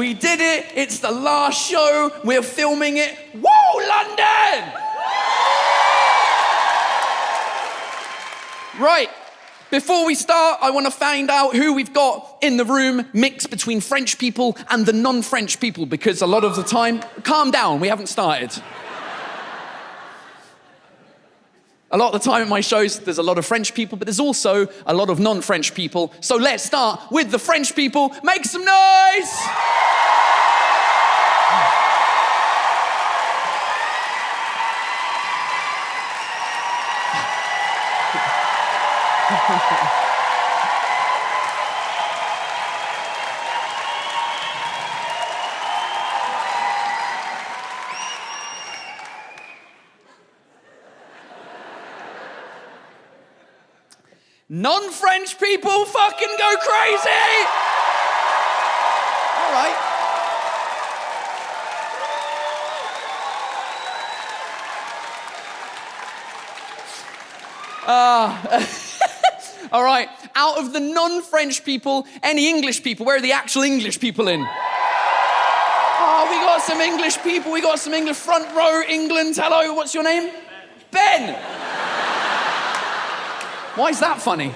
We did it. It's the last show. We're filming it. Woo, London! Right. Before we start, I want to find out who we've got in the room mixed between French people and the non-French people, because a lot of the time, calm down, we haven't started. A lot of the time in my shows, there's a lot of French people, but there's also a lot of non-French people. So let's start with the French people. Make some noise! Non-French people fucking go crazy! All right. All right, out of the non-French people, any English people? Where are the actual English people in? Oh, we got some English people. We got some English. Front row, England. Hello, what's your name? Ben. Why is that funny?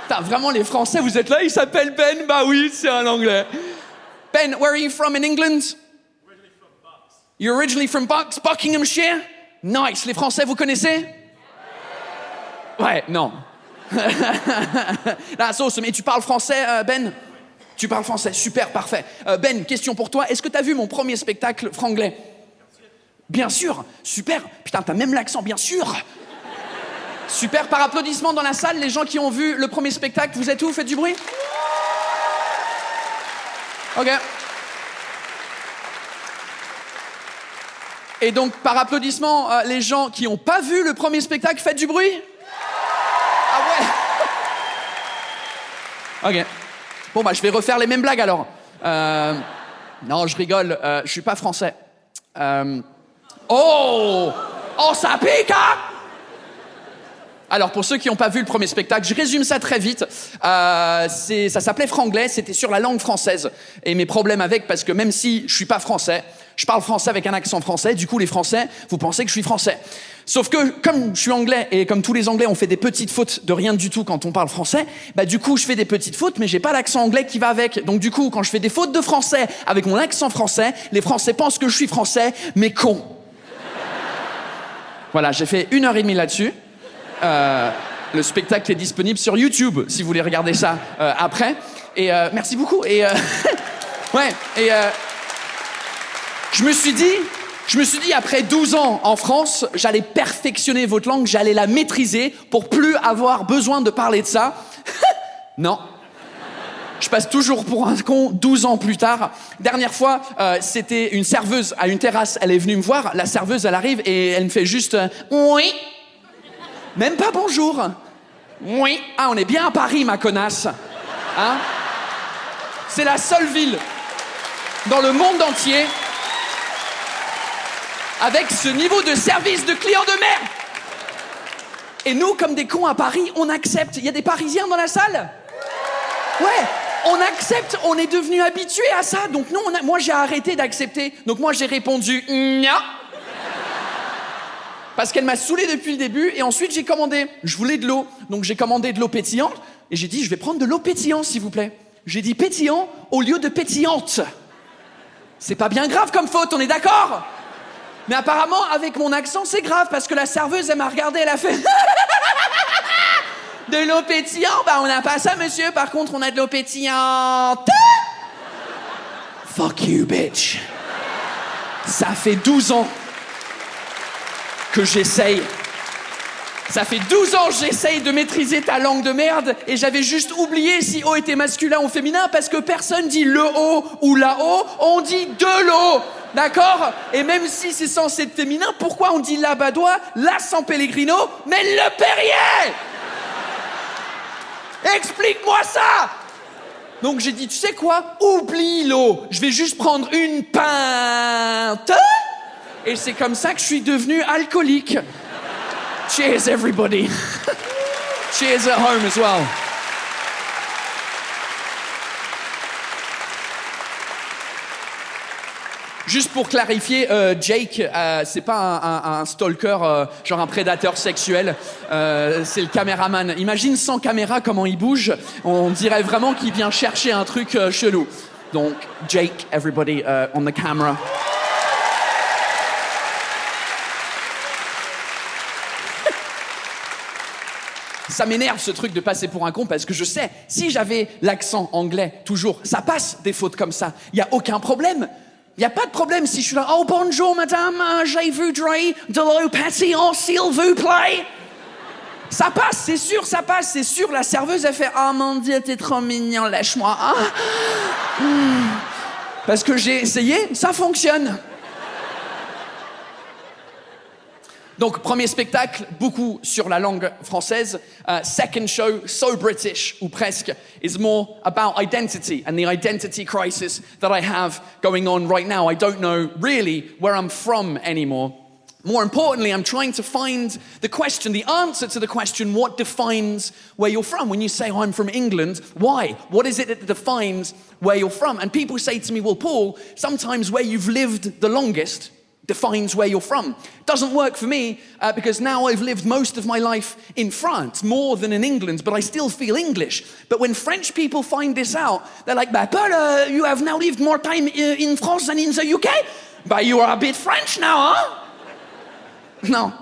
Putain, vraiment, les Français, vous êtes là, il s'appelle Ben? Bah oui, c'est un Anglais. Ben, where are you from in England? Originally from Bucks. You're originally from Bucks, Buckinghamshire? Nice. Les Français, vous connaissez? Ouais, non. That's awesome. Et tu parles français, Ben? Tu parles français, super, parfait. Ben, question pour toi. Est-ce que t'as vu mon premier spectacle franglais? Bien sûr, super. Putain, t'as même l'accent, bien sûr. Super, par applaudissement dans la salle, les gens qui ont vu le premier spectacle, vous êtes où? Faites du bruit? Ok. Et donc, par applaudissement, les gens qui n'ont pas vu le premier spectacle, faites du bruit? Ah ouais. Ok. Bon, bah, je vais refaire les mêmes blagues, alors. Non, je rigole, je suis pas français. Oh! Oh, ça pique, hein? Alors, pour ceux qui n'ont pas vu le premier spectacle, je résume ça très vite. Ça s'appelait Franglais, c'était sur la langue française. Et mes problèmes avec, parce que même si je suis pas français, je parle français avec un accent français, du coup, les Français, vous pensez que je suis français. Sauf que, comme je suis anglais, et comme tous les Anglais, on fait des petites fautes de rien du tout quand on parle français, bah du coup, je fais des petites fautes, mais j'ai pas l'accent anglais qui va avec. Donc du coup, quand je fais des fautes de français avec mon accent français, les Français pensent que je suis français, mais con. Voilà, j'ai fait 1h30 là-dessus. Le spectacle est disponible sur YouTube, si vous voulez regarder ça après. Et merci beaucoup. Et ouais. Et je me suis dit, après 12 ans en France, j'allais perfectionner votre langue, j'allais la maîtriser pour plus avoir besoin de parler de ça. Non. Je passe toujours pour un con 12 ans plus tard. Dernière fois, c'était une serveuse à une terrasse. Elle est venue me voir. La serveuse, elle arrive et elle me fait juste oui. Même pas bonjour. Oui. Ah, on est bien à Paris, ma connasse. Hein? C'est la seule ville dans le monde entier avec ce niveau de service de client de merde. Et nous, comme des cons à Paris, on accepte. Il y a des Parisiens dans la salle? Ouais, on accepte, on est devenus habitués à ça. Donc non, moi j'ai arrêté d'accepter. Donc moi j'ai répondu non. Parce qu'elle m'a saoulé depuis le début. Et ensuite j'ai commandé. Je voulais de l'eau. Donc j'ai commandé de l'eau pétillante. Et j'ai dit, je vais prendre de l'eau pétillante, s'il vous plaît. J'ai dit pétillant au lieu de pétillante. C'est pas bien grave comme faute, on est d'accord? Mais apparemment, avec mon accent, c'est grave, parce que la serveuse, elle m'a regardé, elle a fait... De l'eau pétillante? Bah, on n'a pas ça, monsieur. Par contre, on a de l'eau pétillante. Fuck you, bitch. Ça fait 12 ans que j'essaye. Ça fait 12 ans que j'essaye de maîtriser ta langue de merde et j'avais juste oublié si O était masculin ou féminin parce que personne dit le O ou la O, on dit de l'eau. D'accord? Et même si c'est censé être féminin, pourquoi on dit la Badois, la San Pellegrino, mais le Perrier? Explique-moi ça! Donc j'ai dit, tu sais quoi? Oublie l'eau. Je vais juste prendre une pinte. Et c'est comme ça que je suis devenu alcoolique. Cheers, everybody. Cheers at home as well. Juste pour clarifier, Jake, c'est pas un stalker, genre un prédateur sexuel. C'est le caméraman. Imagine sans caméra comment il bouge. On dirait vraiment qu'il vient chercher un truc chelou. Donc, Jake, everybody on the camera. Ça m'énerve ce truc de passer pour un con parce que je sais, si j'avais l'accent anglais toujours, ça passe des fautes comme ça. Il y a aucun problème. Il n'y a pas de problème si je suis là, oh bonjour madame, je voudrais de l'eau pétillante s'il vous plaît. Ça passe, c'est sûr, ça passe, c'est sûr. La serveuse, elle fait, oh mon Dieu, t'es trop mignon, lâche-moi. Parce que j'ai essayé, ça fonctionne. Donc, premier spectacle, beaucoup sur la langue française. Second show, so British, ou presque, is more about identity and the identity crisis that I have going on right now. I don't know really where I'm from anymore. More importantly, I'm trying to find the answer to the question, what defines where you're from? When you say, oh, I'm from England, why? What is it that defines where you're from? And people say to me, well, Paul, sometimes where you've lived the longest defines where you're from. Doesn't work for me because now I've lived most of my life in France, more than in England, but I still feel English. But when French people find this out, they're like, bah, Paul, you have now lived more time in France than in the UK? Bah, you are a bit French now, huh? No.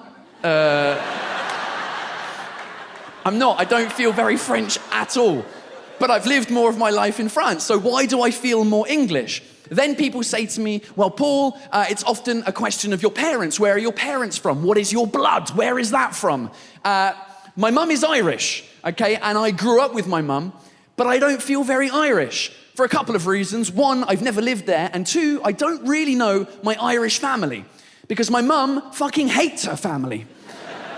I'm not. I don't feel very French at all. But I've lived more of my life in France, so why do I feel more English? Then people say to me, well, Paul, it's often a question of your parents. Where are your parents from? What is your blood? Where is that from? My mum is Irish, okay? And I grew up with my mum, but I don't feel very Irish for a couple of reasons. One, I've never lived there. And two, I don't really know my Irish family because my mum fucking hates her family.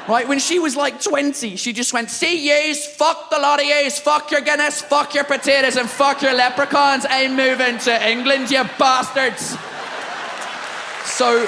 Right, when she was like 20, she just went, see yous, fuck the lot of yous, fuck your Guinness, fuck your potatoes, and fuck your leprechauns. I'm moving to England, you bastards. So,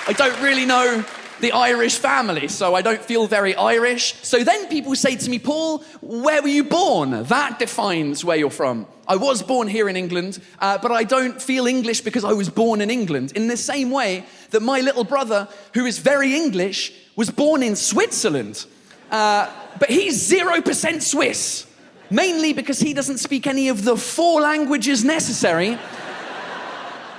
I don't really know the Irish family, so I don't feel very Irish. So then people say to me, Paul, where were you born? That defines where you're from. I was born here in England, but I don't feel English because I was born in England. In the same way that my little brother, who is very English, was born in Switzerland. But he's 0% Swiss, mainly because he doesn't speak any of the 4 languages necessary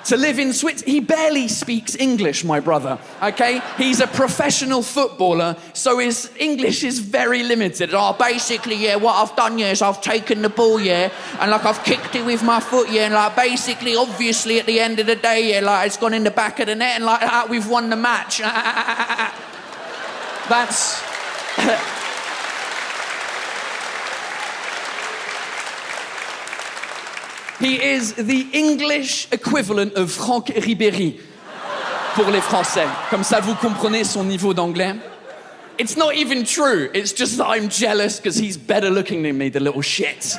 to live in Switzerland. He barely speaks English, my brother, okay? He's a professional footballer, so his English is very limited. Oh, basically, yeah, what I've done, yeah, is I've taken the ball, yeah, and, like, I've kicked it with my foot, yeah, and, like, basically, obviously, at the end of the day, yeah, like, it's gone in the back of the net, and, like, we've won the match. That's... He is the English equivalent of Franck Ribéry pour les Français. Comme ça, vous comprenez son niveau d'anglais. It's not even true. It's just that I'm jealous because he's better looking than me, the little shit.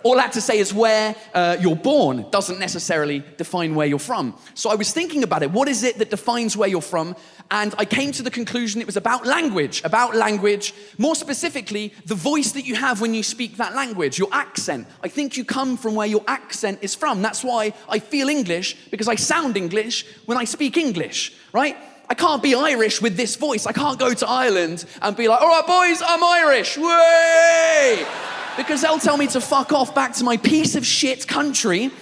All that to say is where you're born doesn't necessarily define where you're from. So I was thinking about it. What is it that defines where you're from? And I came to the conclusion it was about language, more specifically, the voice that you have when you speak that language, your accent. I think you come from where your accent is from. That's why I feel English, because I sound English when I speak English, right? I can't be Irish with this voice. I can't go to Ireland and be like, all right, boys, I'm Irish, way! Because they'll tell me to fuck off back to my piece of shit country,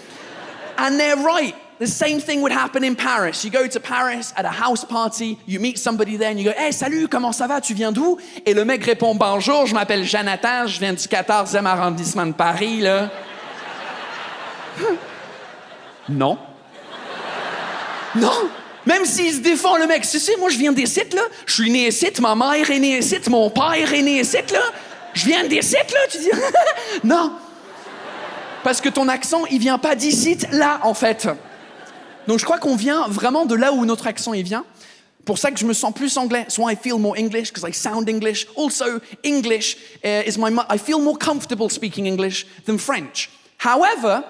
and they're right. The same thing would happen in Paris. You go to Paris at a house party, you meet somebody there and you go, hey, salut, comment ça va, tu viens d'où? Et le mec répond, bonjour, je m'appelle Jonathan, je viens du 14e arrondissement de Paris, là. Non. Non. Même s'il se défend, le mec, c'est moi, je viens des sites, là. Je suis né ici, ma mère est née ici, mon père est né ici, là. Je viens des sites, là, tu dis. Non. Parce que ton accent, il vient pas d'ici, là, en fait. Donc je crois qu'on vient vraiment de là où notre accent il vient. Pour ça que je me sens plus anglais. So I feel more English because I sound English. Also, English is I feel more comfortable speaking English than French. However,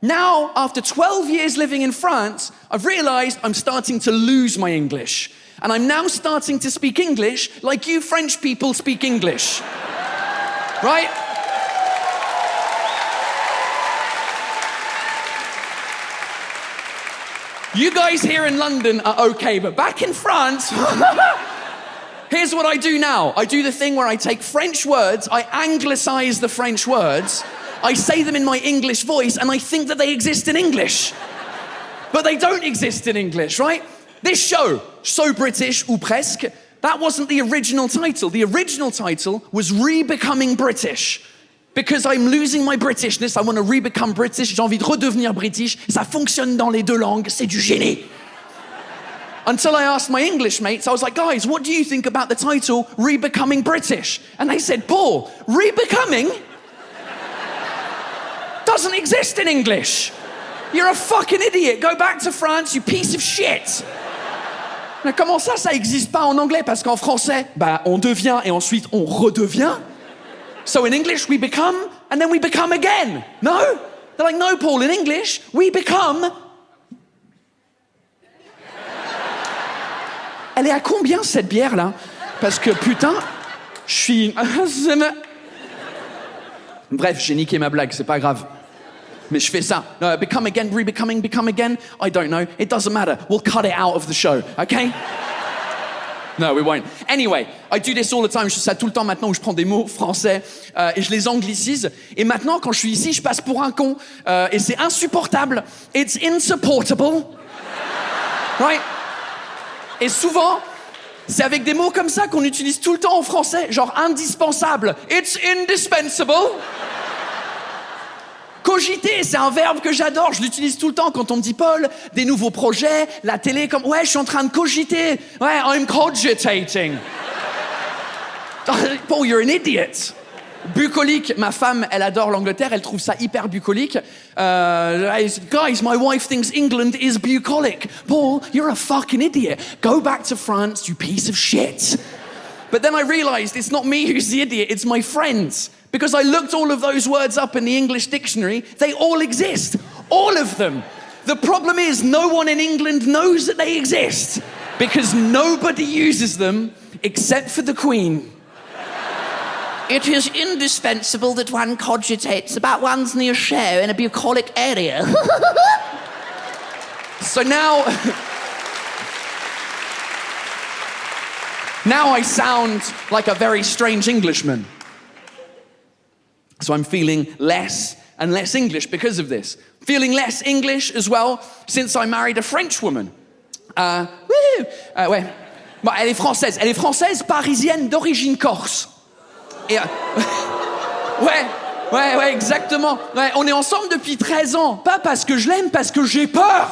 now after 12 years living in France, I've realized I'm starting to lose my English. And I'm now starting to speak English like you French people speak English. Right? You guys here in London are okay, but back in France, here's what I do now. I do the thing where I take French words, I anglicize the French words, I say them in my English voice, and I think that they exist in English. But they don't exist in English, right? This show, So British, ou presque, that wasn't the original title. The original title was Re-Becoming British. Because I'm losing my Britishness, I want to re-become British, j'ai envie de redevenir British. Ça fonctionne dans les deux langues, c'est du génie. Until I asked my English mates, I was like, guys, what do you think about the title Re-Becoming British? And they said, Paul, re-becoming doesn't exist in English. You're a fucking idiot. Go back to France, you piece of shit. Mais comment ça existe pas en anglais? Parce qu'en français, on devient et ensuite on redevient. So in English, we become, and then we become again. No? They're like, no, Paul, in English, we become. Elle est à combien, cette bière-là? Parce que, putain, je suis... Bref, j'ai niqué ma blague, c'est pas grave. Mais je fais ça. No, become again, re-becoming, become again. I don't know. It doesn't matter. We'll cut it out of the show, okay? No, we won't. Anyway, I do this all the time. Je fais ça tout le temps maintenant où je prends des mots français et je les anglicise. Et maintenant, quand je suis ici, je passe pour un con. Et c'est insupportable. It's insupportable. Right? Et souvent, c'est avec des mots comme ça qu'on utilise tout le temps en français. Genre indispensable. It's indispensable. Cogiter, c'est un verbe que j'adore, je l'utilise tout le temps quand on me dit Paul, des nouveaux projets, la télé, comme ouais, je suis en train de cogiter. Ouais, I'm cogitating. Paul, you're an idiot. Bucolique, ma femme, elle adore l'Angleterre, elle trouve ça hyper bucolique. Guys, my wife thinks England is bucolic. Paul, you're a fucking idiot. Go back to France, you piece of shit. But then I realized it's not me who's the idiot, it's my friends. Because I looked all of those words up in the English dictionary, they all exist. All of them. The problem is no one in England knows that they exist. Because nobody uses them except for the Queen. It is indispensable that one cogitates about one's new show in a bucolic area. So now I sound like a very strange Englishman. So I'm feeling less and less English because of this. Feeling less English as well since I married a French woman. Ouais. Bon, elle est française. Elle est française, parisienne, d'origine corse. Et, ouais, exactement. Ouais, on est ensemble depuis 13 ans. Pas parce que je l'aime, parce que j'ai peur.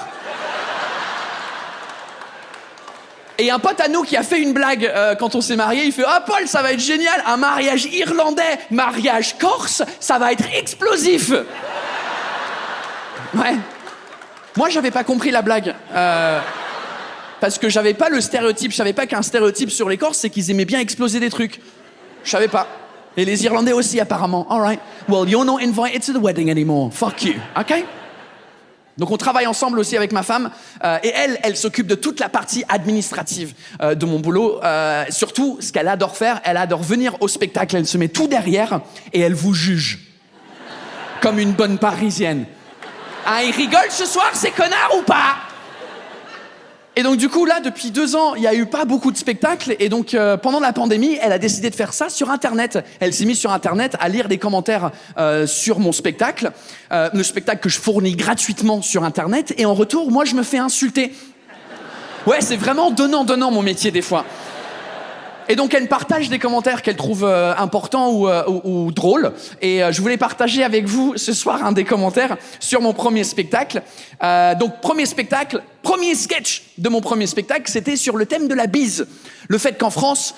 Et un pote à nous qui a fait une blague quand on s'est mariés, il fait « Ah Paul, ça va être génial, un mariage irlandais, mariage corse, ça va être explosif !» Ouais. Moi, j'avais pas compris la blague. Parce que j'avais pas le stéréotype, je savais pas qu'un stéréotype sur les Corses, c'est qu'ils aimaient bien exploser des trucs. Je savais pas. Et les Irlandais aussi, apparemment. All right. Well, you're not invited to the wedding anymore. Fuck you. OK? Donc on travaille ensemble aussi avec ma femme et elle s'occupe de toute la partie administrative de mon boulot. Surtout, ce qu'elle adore faire, elle adore venir au spectacle, elle se met tout derrière et elle vous juge. Comme une bonne Parisienne. Ah, ils rigolent ce soir, ces connards ou pas? Et donc du coup, là, depuis 2 ans, il n'y a eu pas beaucoup de spectacles. Et donc, pendant la pandémie, elle a décidé de faire ça sur Internet. Elle s'est mise sur Internet à lire des commentaires sur mon spectacle. Le spectacle que je fournis gratuitement sur Internet. Et en retour, moi, je me fais insulter. Ouais, c'est vraiment donnant mon métier, des fois. Et donc, elle me partage des commentaires qu'elle trouve importants ou drôles. Et je voulais partager avec vous ce soir un des commentaires sur mon premier spectacle. Donc, premier sketch de mon premier spectacle, c'était sur le thème de la bise. Le fait qu'en France,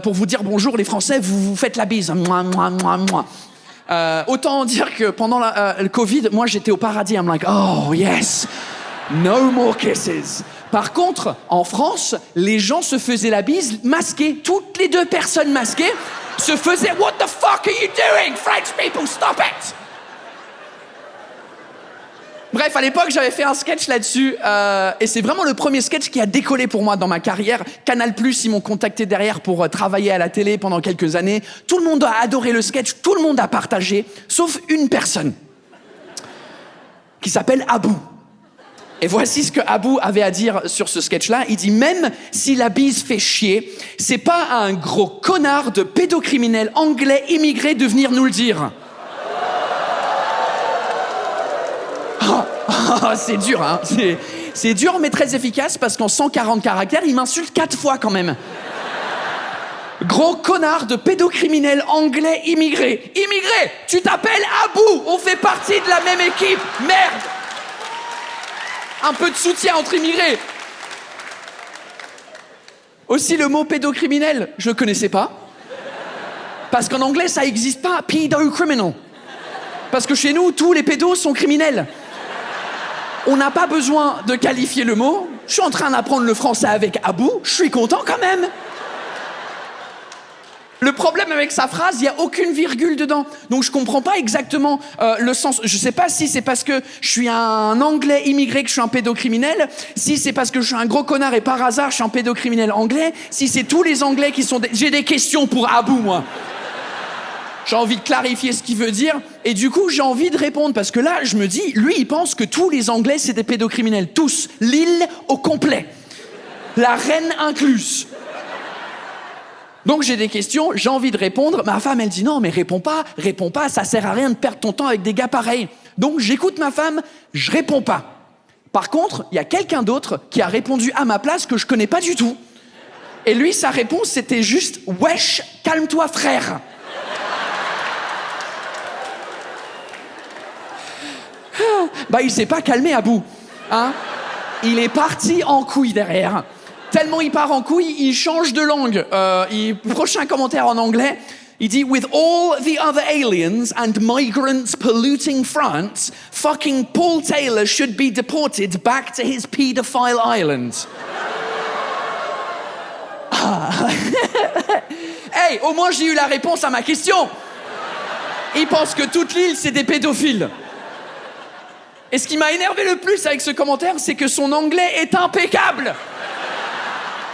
pour vous dire bonjour, les Français, vous faites la bise. Mouah, mouah, mouah, mouah. Autant dire que pendant le Covid, moi, j'étais au paradis. I'm like, oh yes, no more kisses. Par contre, en France, les gens se faisaient la bise masqués. Toutes les 2 personnes masquées se faisaient « What the fuck are you doing? French people, stop it !» Bref, à l'époque, j'avais fait un sketch là-dessus et c'est vraiment le premier sketch qui a décollé pour moi dans ma carrière. Canal+, ils m'ont contacté derrière pour travailler à la télé pendant quelques années. Tout le monde a adoré le sketch, tout le monde a partagé, sauf une personne qui s'appelle Abou. Et voici ce que Abou avait à dire sur ce sketch-là. Il dit, même si la bise fait chier, c'est pas à un gros connard de pédocriminel anglais immigré de venir nous le dire. C'est dur, hein. C'est dur, mais très efficace, parce qu'en 140 caractères, il m'insulte 4 fois quand même. Gros connard de pédocriminel anglais immigré. Immigré, tu t'appelles Abou, on fait partie de la même équipe. Merde. Un peu de soutien entre immigrés. Aussi, le mot pédocriminel, je le connaissais pas. Parce qu'en anglais, ça n'existe pas, pedocriminal. Parce que chez nous, tous les pédos sont criminels. On n'a pas besoin de qualifier le mot. Je suis en train d'apprendre le français avec Abou, je suis content quand même. Le problème avec sa phrase, il n'y a aucune virgule dedans. Donc je comprends pas exactement le sens. Je sais pas si c'est parce que je suis un anglais immigré que je suis un pédocriminel, si c'est parce que je suis un gros connard et par hasard je suis un pédocriminel anglais, si c'est tous les anglais qui sont... J'ai des questions pour Abou, moi. J'ai envie de clarifier ce qu'il veut dire, et du coup j'ai envie de répondre, parce que là, je me dis, lui il pense que tous les anglais c'est des pédocriminels. Tous. L'île au complet. La reine incluse. Donc j'ai des questions, j'ai envie de répondre. Ma femme, elle dit non, mais réponds pas, ça sert à rien de perdre ton temps avec des gars pareils. Donc j'écoute ma femme, je réponds pas. Par contre, il y a quelqu'un d'autre qui a répondu à ma place que je connais pas du tout. Et lui, sa réponse, c'était juste « Wesh, calme-toi, frère !» Bah, il s'est pas calmé, Abou. Hein? Il est parti en couille derrière. Tellement il part en couille, il change de langue. Prochain commentaire en anglais, il dit « With all the other aliens and migrants polluting France, fucking Paul Taylor should be deported back to his pedophile island. » Hey, au moins j'ai eu la réponse à ma question. Il pense que toute l'île, c'est des pédophiles. Et ce qui m'a énervé le plus avec ce commentaire, c'est que son anglais est impeccable.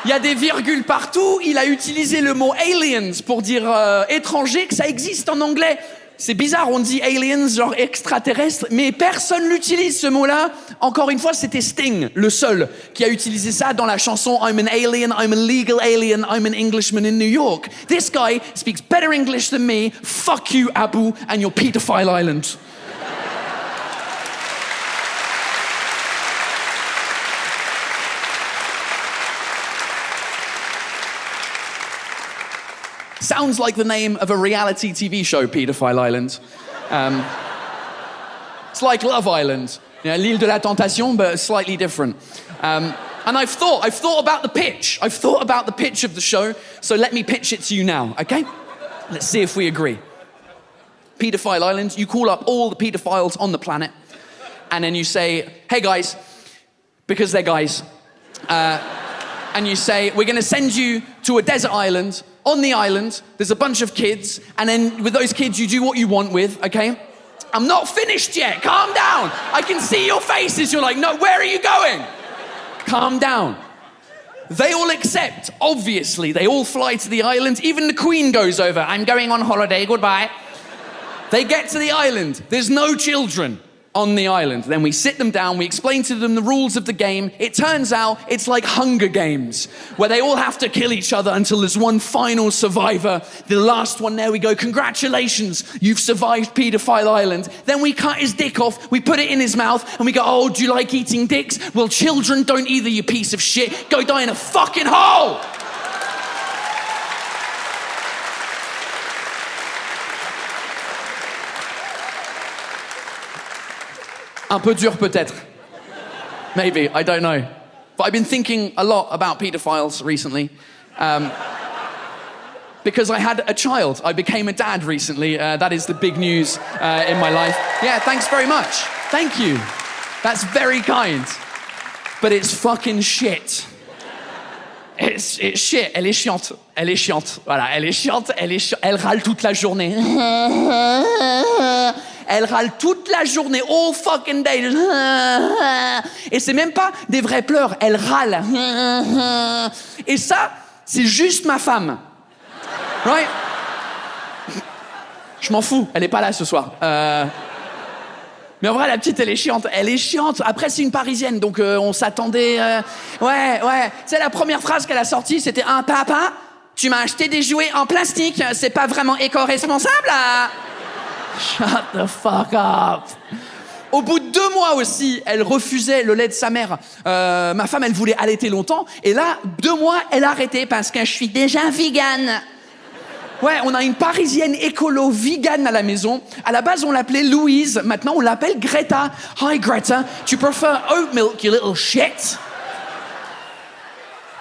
Il y a des virgules partout, il a utilisé le mot aliens pour dire étranger, que ça existe en anglais. C'est bizarre, on dit aliens, genre extraterrestre, mais personne l'utilise ce mot-là. Encore une fois, c'était Sting, le seul, qui a utilisé ça dans la chanson I'm an alien, I'm a legal alien, I'm an Englishman in New York. This guy speaks better English than me. Fuck you, Abou, and your pedophile island. Sounds like the name of a reality TV show, Pedophile Island. It's like Love Island, you know, l'île de la tentation, but slightly different. And I've thought about the pitch. I've thought about the pitch of the show, so let me pitch it to you now, okay? Let's see if we agree. Pedophile Island, you call up all the pedophiles on the planet, and then you say, hey guys, because they're guys, and you say, we're gonna send you to a desert island. On the island, there's a bunch of kids, and then with those kids, you do what you want with, okay? I'm not finished yet, calm down. I can see your faces, you're like, no, where are you going? Calm down. They all accept, obviously. They all fly to the island. Even the Queen goes over, I'm going on holiday, goodbye. They get to the island, there's no children on the island. Then we sit them down, we explain to them the rules of the game. It turns out it's like Hunger Games, where they all have to kill each other until there's one final survivor. The last one, there we go. Congratulations, you've survived Pedophile Island. Then we cut his dick off, we put it in his mouth, and we go, oh, do you like eating dicks? Well, children don't either, you piece of shit. Go die in a fucking hole! Un peu dur peut-être. Maybe, I don't know. But I've been thinking a lot about pedophiles recently. Because I had a child. I became a dad recently. That is the big news in my life. Yeah, thanks very much. Thank you. That's very kind. But it's fucking shit. It's shit. Elle est chiante. Elle est chiante. Voilà, elle est chiante. Elle râle toute la journée. Elle râle toute la journée, all fucking day. Et c'est même pas des vrais pleurs, elle râle. Et ça, c'est juste ma femme. Right? Je m'en fous, elle est pas là ce soir. Mais en vrai, la petite, elle est chiante. Elle est chiante. Après, c'est une Parisienne, donc on s'attendait... Ouais. Tu sais, la première phrase qu'elle a sortie, c'était « Un papa, tu m'as acheté des jouets en plastique. C'est pas vraiment éco-responsable, hein ?» Shut the fuck up. Au bout de 2 mois aussi, elle refusait le lait de sa mère. Ma femme, elle voulait allaiter longtemps. Et là, 2 mois, elle a arrêté parce que je suis déjà vegan. Ouais, on a une Parisienne écolo vegan à la maison. À la base, on l'appelait Louise. Maintenant, on l'appelle Greta. Hi, Greta. Tu préfères oat milk, you little shit?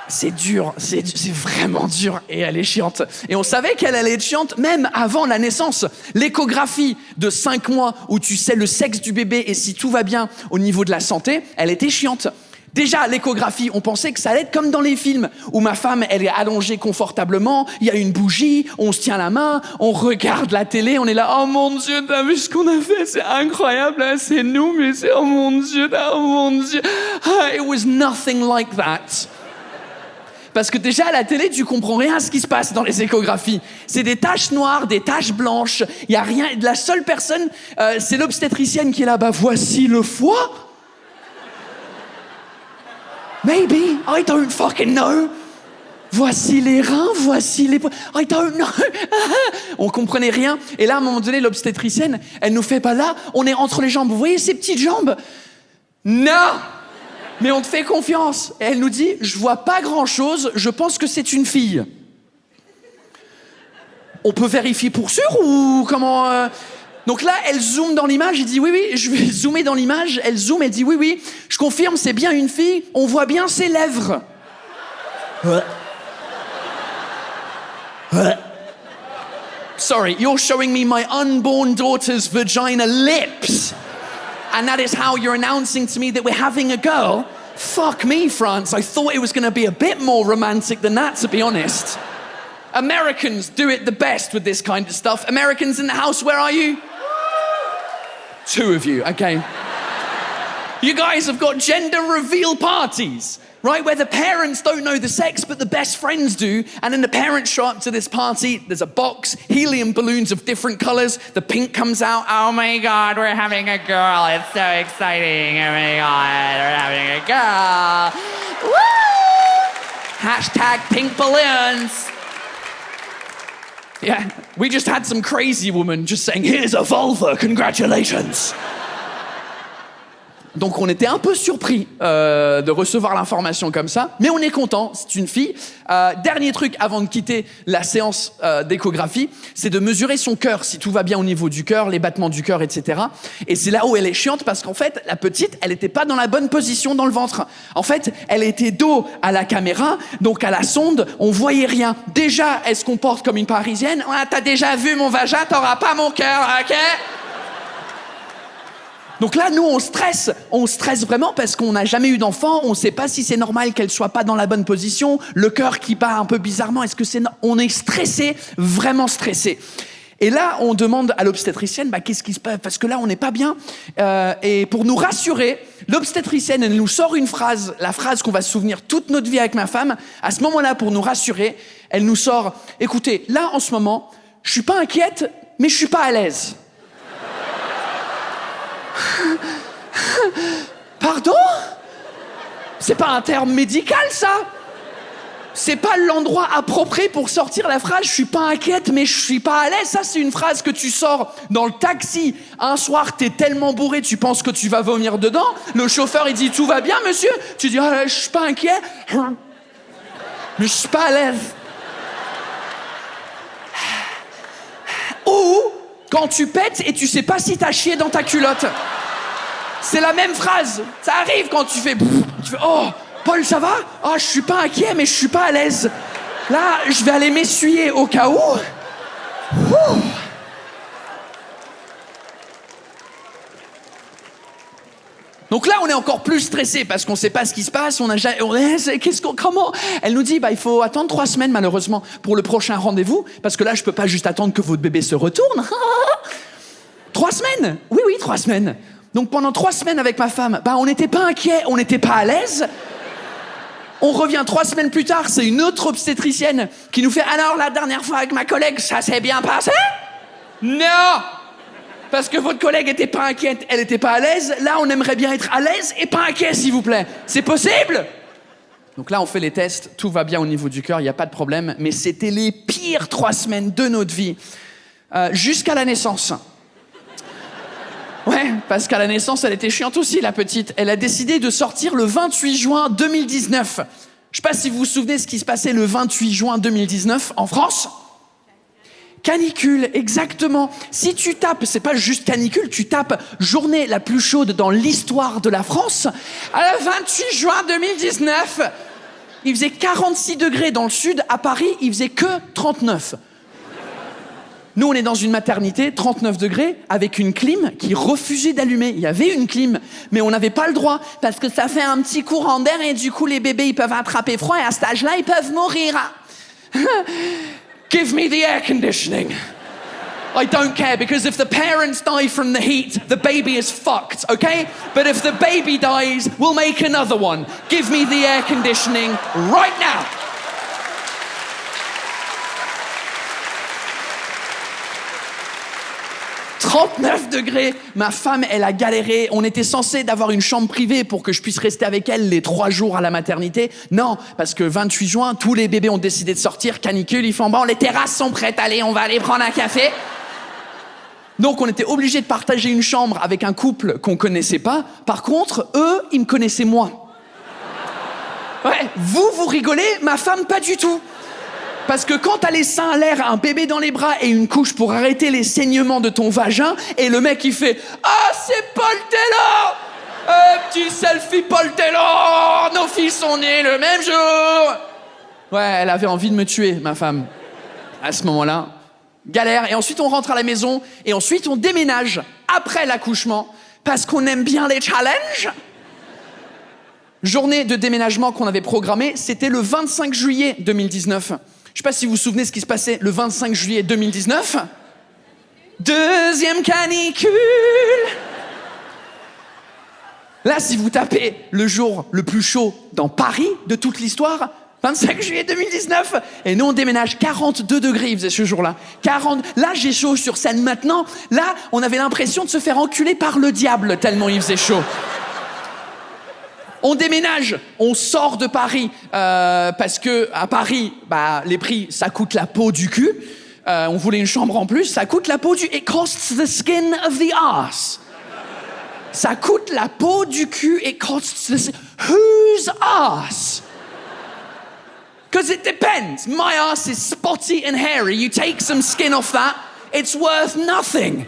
C'est dur, c'est vraiment dur. Et elle est chiante. Et on savait qu'elle allait être chiante même avant la naissance. L'échographie de 5 mois où tu sais le sexe du bébé et si tout va bien au niveau de la santé, elle était chiante. Déjà, l'échographie, on pensait que ça allait être comme dans les films, où ma femme, elle est allongée confortablement, il y a une bougie, on se tient la main, on regarde la télé, on est là, oh mon Dieu, t'as vu ce qu'on a fait, c'est incroyable, hein, c'est nous, mais c'est, oh mon Dieu. It was nothing like that. Parce que déjà, à la télé, tu comprends rien à ce qui se passe dans les échographies. C'est des taches noires, des taches blanches, il y a rien, la seule personne, c'est l'obstétricienne qui est là, bah voici le foie. Maybe, I don't fucking know. Voici les reins, voici les... I don't know. On comprenait rien. Et là, à un moment donné, l'obstétricienne, elle nous fait pas là, on est entre les jambes. Vous voyez ces petites jambes? Non! Mais on te fait confiance. Et elle nous dit, je vois pas grand-chose, je pense que c'est une fille. On peut vérifier pour sûr ou comment... Donc là, elle zoome dans l'image, elle dit oui, je vais zoomer dans l'image, elle zoome, elle dit oui, je confirme, c'est bien une fille, on voit bien ses lèvres. Sorry, you're showing me my unborn daughter's vagina lips. And that is how you're announcing to me that we're having a girl? Fuck me, France, I thought it was going to be a bit more romantic than that, to be honest. Americans do it the best with this kind of stuff. Americans in the house, where are you? 2 of you, okay. You guys have got gender reveal parties, right? Where the parents don't know the sex, but the best friends do. And then the parents show up to this party. There's a box, helium balloons of different colors. The pink comes out. Oh my God, we're having a girl. It's so exciting. Oh my God, we're having a girl. Woo! Hashtag pink balloons. Yeah, we just had some crazy woman just saying, here's a vulva, congratulations. Donc on était un peu surpris de recevoir l'information comme ça, mais on est content, c'est une fille. Dernier truc avant de quitter la séance d'échographie, c'est de mesurer son cœur, si tout va bien au niveau du cœur, les battements du cœur, etc. Et c'est là où elle est chiante parce qu'en fait, la petite, elle était pas dans la bonne position dans le ventre. En fait, elle était dos à la caméra, donc à la sonde, on voyait rien. Déjà, elle se comporte comme une Parisienne. Ouais, t'as déjà vu mon vagin, t'auras pas mon cœur, ok? Donc là, nous, on stresse vraiment parce qu'on n'a jamais eu d'enfant, on ne sait pas si c'est normal qu'elle soit pas dans la bonne position, le cœur qui bat un peu bizarrement, est-ce que c'est... On est stressé, vraiment stressé. Et là, on demande à l'obstétricienne, qu'est-ce qui se passe? Parce que là, on n'est pas bien. Et pour nous rassurer, l'obstétricienne, elle nous sort une phrase, la phrase qu'on va se souvenir toute notre vie avec ma femme. À ce moment-là, pour nous rassurer, elle nous sort, écoutez, là, en ce moment, je suis pas inquiète, mais je suis pas à l'aise. Pardon? C'est pas un terme médical, ça? C'est pas l'endroit approprié pour sortir la phrase « je suis pas inquiète, mais je suis pas à l'aise ». Ça, c'est une phrase que tu sors dans le taxi. Un soir, t'es tellement bourré, tu penses que tu vas vomir dedans. Le chauffeur, il dit « tout va bien, monsieur ?» Tu dis « je suis pas inquiet, mais je suis pas à l'aise ». Ou quand tu pètes et tu sais pas si t'as chié dans ta culotte. C'est la même phrase. Ça arrive quand tu fais « oh, Paul, ça va? Oh, je suis pas inquiet, mais je suis pas à l'aise. Là, je vais aller m'essuyer au cas où. » Ouh. Donc là, on est encore plus stressé parce qu'on sait pas ce qui se passe. Comment? Elle nous dit, il faut attendre 3 semaines malheureusement pour le prochain rendez-vous parce que là, je peux pas juste attendre que votre bébé se retourne. 3 semaines? Oui, 3 semaines. Donc pendant 3 semaines avec ma femme, on n'était pas inquiet, on n'était pas à l'aise. On revient 3 semaines plus tard, c'est une autre obstétricienne qui nous fait « Alors, la dernière fois avec ma collègue, ça s'est bien passé ?» Non! Parce que votre collègue était pas inquiète, elle était pas à l'aise. Là, on aimerait bien être à l'aise et pas inquiet, s'il vous plaît. C'est possible? Donc là, on fait les tests, tout va bien au niveau du cœur, il n'y a pas de problème. Mais c'était les pires 3 semaines de notre vie, jusqu'à la naissance. Ouais, parce qu'à la naissance, elle était chiante aussi, la petite. Elle a décidé de sortir le 28 juin 2019. Je sais pas si vous vous souvenez ce qui se passait le 28 juin 2019 en France. Canicule, exactement. Si tu tapes, c'est pas juste canicule, tu tapes journée la plus chaude dans l'histoire de la France. À le 28 juin 2019, il faisait 46 degrés dans le sud. À Paris, il faisait que 39. Nous, on est dans une maternité, 39 degrés, avec une clim qui refusait d'allumer. Il y avait une clim, mais on n'avait pas le droit, parce que ça fait un petit courant d'air et du coup, les bébés, ils peuvent attraper froid et à cet âge-là, ils peuvent mourir. Give me the air conditioning. I don't care, because if the parents die from the heat, the baby is fucked, okay? But if the baby dies, we'll make another one. Give me the air conditioning right now. « 39 degrés, ma femme, elle a galéré. On était censé d'avoir une chambre privée pour que je puisse rester avec elle les 3 jours à la maternité. Non, parce que 28 juin, tous les bébés ont décidé de sortir. Canicule, ils font bon, les terrasses sont prêtes, allez, on va aller prendre un café. » Donc, on était obligés de partager une chambre avec un couple qu'on connaissait pas. Par contre, eux, ils me connaissaient moi. Ouais, vous rigolez, ma femme, pas du tout. Parce que quand t'as les seins à l'air, un bébé dans les bras et une couche pour arrêter les saignements de ton vagin, et le mec il fait « Ah, c'est Paul Taylor petit selfie Paul Taylor, nos filles sont nées le même jour !» Ouais, elle avait envie de me tuer, ma femme. À ce moment-là, galère. Et ensuite, on rentre à la maison, et ensuite, on déménage après l'accouchement, parce qu'on aime bien les challenges. Journée de déménagement qu'on avait programmée, c'était le 25 juillet 2019. Je sais pas si vous vous souvenez ce qui se passait le 25 juillet 2019. Deuxième canicule. Là, si vous tapez le jour le plus chaud dans Paris de toute l'histoire, 25 juillet 2019, et nous on déménage, 42 degrés il faisait ce jour-là. 40. Là, j'ai chaud sur scène maintenant. Là, on avait l'impression de se faire enculer par le diable tellement il faisait chaud. On déménage, on sort de Paris, parce que à Paris, les prix, ça coûte la peau du cul. On voulait une chambre en plus, ça coûte la peau du... It costs the skin of the ass. Ça coûte la peau du cul, it costs the... Whose ass? Because it depends. My ass is spotty and hairy. You take some skin off that, it's worth nothing.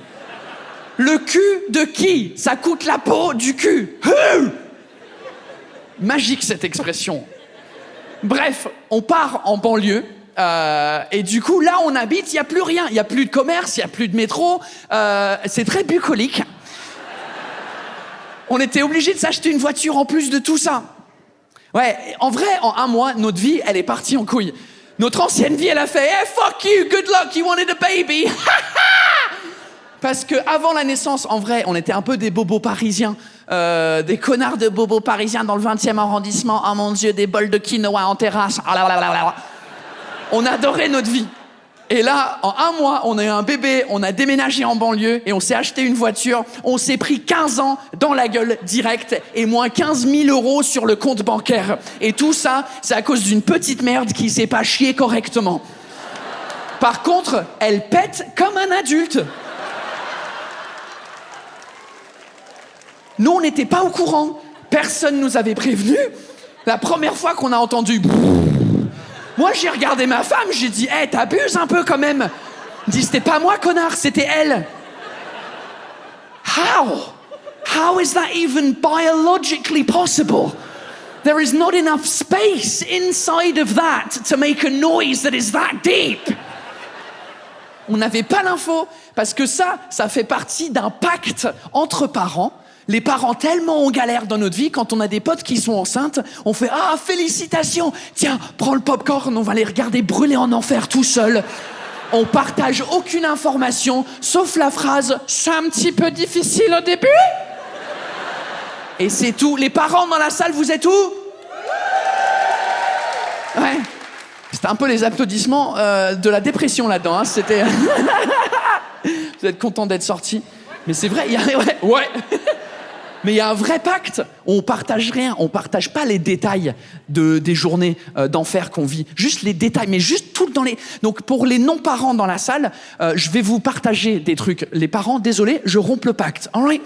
Le cul de qui? Ça coûte la peau du cul. Who? Magique cette expression. Bref, on part en banlieue et du coup là on habite, il y a plus rien, il y a plus de commerce, il y a plus de métro, c'est très bucolique. On était obligé de s'acheter une voiture en plus de tout ça. Ouais, en vrai, en 1 mois, notre vie, elle est partie en couille. Notre ancienne vie, elle a fait hey, fuck you, good luck, you wanted a baby. Parce que avant la naissance, en vrai, on était un peu des bobos parisiens, des connards de bobos parisiens dans le 20e arrondissement. Oh mon Dieu, des bols de quinoa en terrasse. On adorait notre vie. Et là, en 1 mois, on a eu un bébé, on a déménagé en banlieue et on s'est acheté une voiture. On s'est pris 15 ans dans la gueule direct et moins 15 000 € sur le compte bancaire. Et tout ça, c'est à cause d'une petite merde qui sait pas chier correctement. Par contre, elle pète comme un adulte. Nous, on n'était pas au courant. Personne nous avait prévenu. La première fois qu'on a entendu... Moi, j'ai regardé ma femme, j'ai dit « Hey, t'abuses un peu quand même !» Elle dit « C'était pas moi, connard, c'était elle !» How is that even biologically possible? There is not enough space inside of that to make a noise that is that deep. On n'avait pas l'info, parce que ça fait partie d'un pacte entre parents. Les parents, tellement on galère dans notre vie, quand on a des potes qui sont enceintes, on fait « Ah, félicitations! Tiens, prends le popcorn, on va les regarder brûler en enfer tout seul. » On partage aucune information, sauf la phrase « C'est un petit peu difficile au début ?» Et c'est tout. Les parents dans la salle, vous êtes où? Ouais. C'était un peu les applaudissements de la dépression là-dedans. Hein. C'était... Vous êtes contents d'être sortis? Mais c'est vrai, ouais. Mais il y a un vrai pacte. On partage rien. On partage pas les détails des journées d'enfer qu'on vit. Juste les détails, mais juste tout dans les... Donc, pour les non-parents dans la salle, je vais vous partager des trucs. Les parents, désolé, je romps le pacte. All right?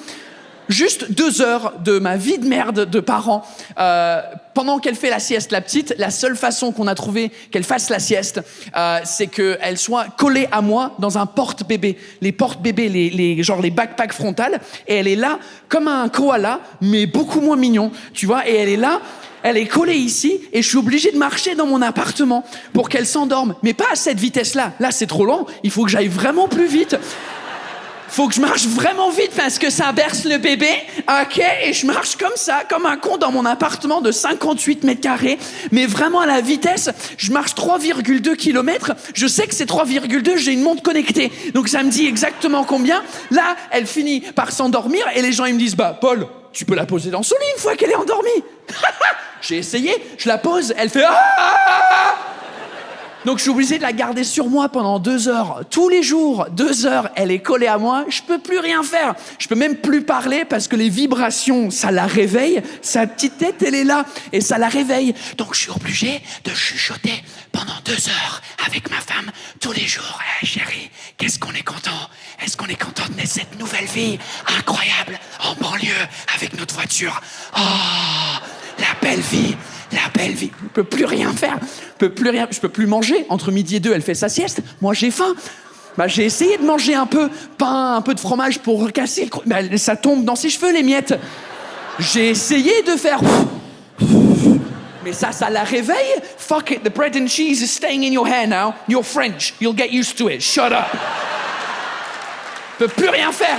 Juste 2 heures de ma vie de merde de parents. Pendant qu'elle fait la sieste, la petite, la seule façon qu'on a trouvé qu'elle fasse la sieste, c'est qu'elle soit collée à moi dans un porte-bébé. Les porte-bébés, genre les backpacks frontales. Et elle est là comme un koala, mais beaucoup moins mignon, tu vois. Et elle est là, elle est collée ici, et je suis obligé de marcher dans mon appartement pour qu'elle s'endorme. Mais pas à cette vitesse-là. Là, c'est trop lent. Il faut que j'aille vraiment plus vite. Faut que je marche vraiment vite parce que ça berce le bébé, ok? Et je marche comme ça, comme un con dans mon appartement de 58 mètres carrés, mais vraiment à la vitesse, je marche 3,2 km. Je sais que c'est 3,2, j'ai une montre connectée. Donc ça me dit exactement combien. Là, elle finit par s'endormir et les gens, ils me disent, bah, Paul, tu peux la poser dans son lit une fois qu'elle est endormie. J'ai essayé, je la pose, elle fait, ah! Donc je suis obligé de la garder sur moi pendant 2 heures. Tous les jours, 2 heures, elle est collée à moi. Je peux plus rien faire. Je peux même plus parler parce que les vibrations, ça la réveille. Sa petite tête, elle est là et ça la réveille. Donc je suis obligé de chuchoter pendant 2 heures avec ma femme tous les jours. Hey, chérie, qu'est-ce qu'on est content? Est-ce qu'on est content de cette nouvelle vie incroyable en banlieue avec notre voiture? Oh, la belle vie. La belle vie. Je peux plus rien faire. Je peux plus manger. Entre midi et 2, elle fait sa sieste. Moi, j'ai faim. Bah, j'ai essayé de manger un peu pain, un peu de fromage pour casser le... Bah, ça tombe dans ses cheveux, les miettes. J'ai essayé de faire... Mais ça la réveille. Fuck it, the bread and cheese is staying in your hair now. You're French. You'll get used to it. Shut up. Je peux plus rien faire.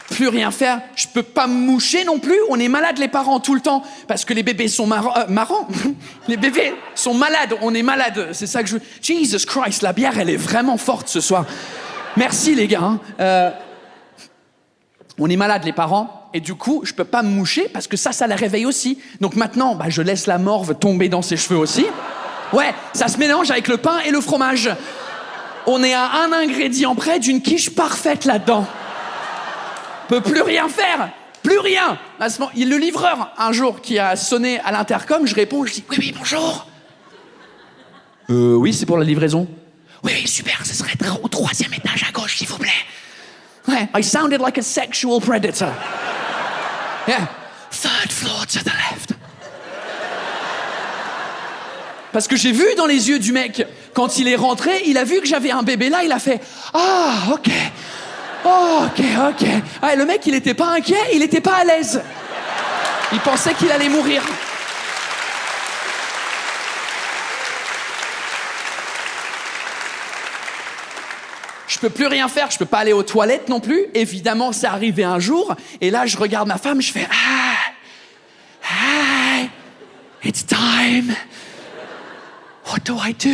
Plus rien faire, je peux pas me moucher non plus. On est malades les parents tout le temps parce que les bébés sont marrants. Les bébés sont malades, on est malades. C'est ça que je veux. Jesus Christ, la bière elle est vraiment forte ce soir. Merci les gars. On est malades les parents et du coup je peux pas me moucher parce que ça la réveille aussi. Donc maintenant, bah, je laisse la morve tomber dans ses cheveux aussi. Ouais, ça se mélange avec le pain et le fromage. On est à un ingrédient près d'une quiche parfaite là-dedans. Peut plus rien faire, plus rien. Le livreur, un jour, qui a sonné à l'intercom, je réponds, je dis, oui, bonjour. Oui, c'est pour la livraison. Oui, super, ce serait au 3e étage à gauche, s'il vous plaît. Ouais, I sounded like a sexual predator. Yeah, 3rd floor to the left. Parce que j'ai vu dans les yeux du mec, quand il est rentré, il a vu que j'avais un bébé là, il a fait, ah, ok. Oh, ok. Ah, le mec, il était pas inquiet, il était pas à l'aise. Il pensait qu'il allait mourir. Je peux plus rien faire, je peux pas aller aux toilettes non plus. Évidemment, c'est arrivé un jour. Et là, je regarde ma femme, je fais it's time. What do I do?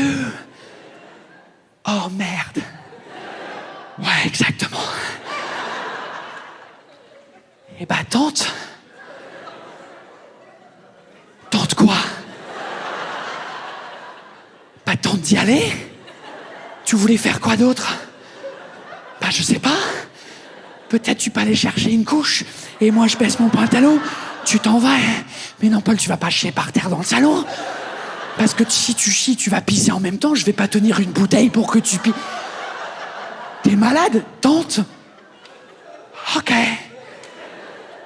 Oh, merde. Ouais, exactement. Eh ben, tente quoi? Bah, tente d'y aller. Tu voulais faire quoi d'autre? Bah, je sais pas. Peut-être tu peux aller chercher une couche, et moi je baisse mon pantalon, tu t'en vas. Mais non, Paul, tu vas pas chier par terre dans le salon. Parce que si tu chies, tu vas pisser en même temps, je vais pas tenir une bouteille pour que tu pisses. T'es malade? Tente. Ok.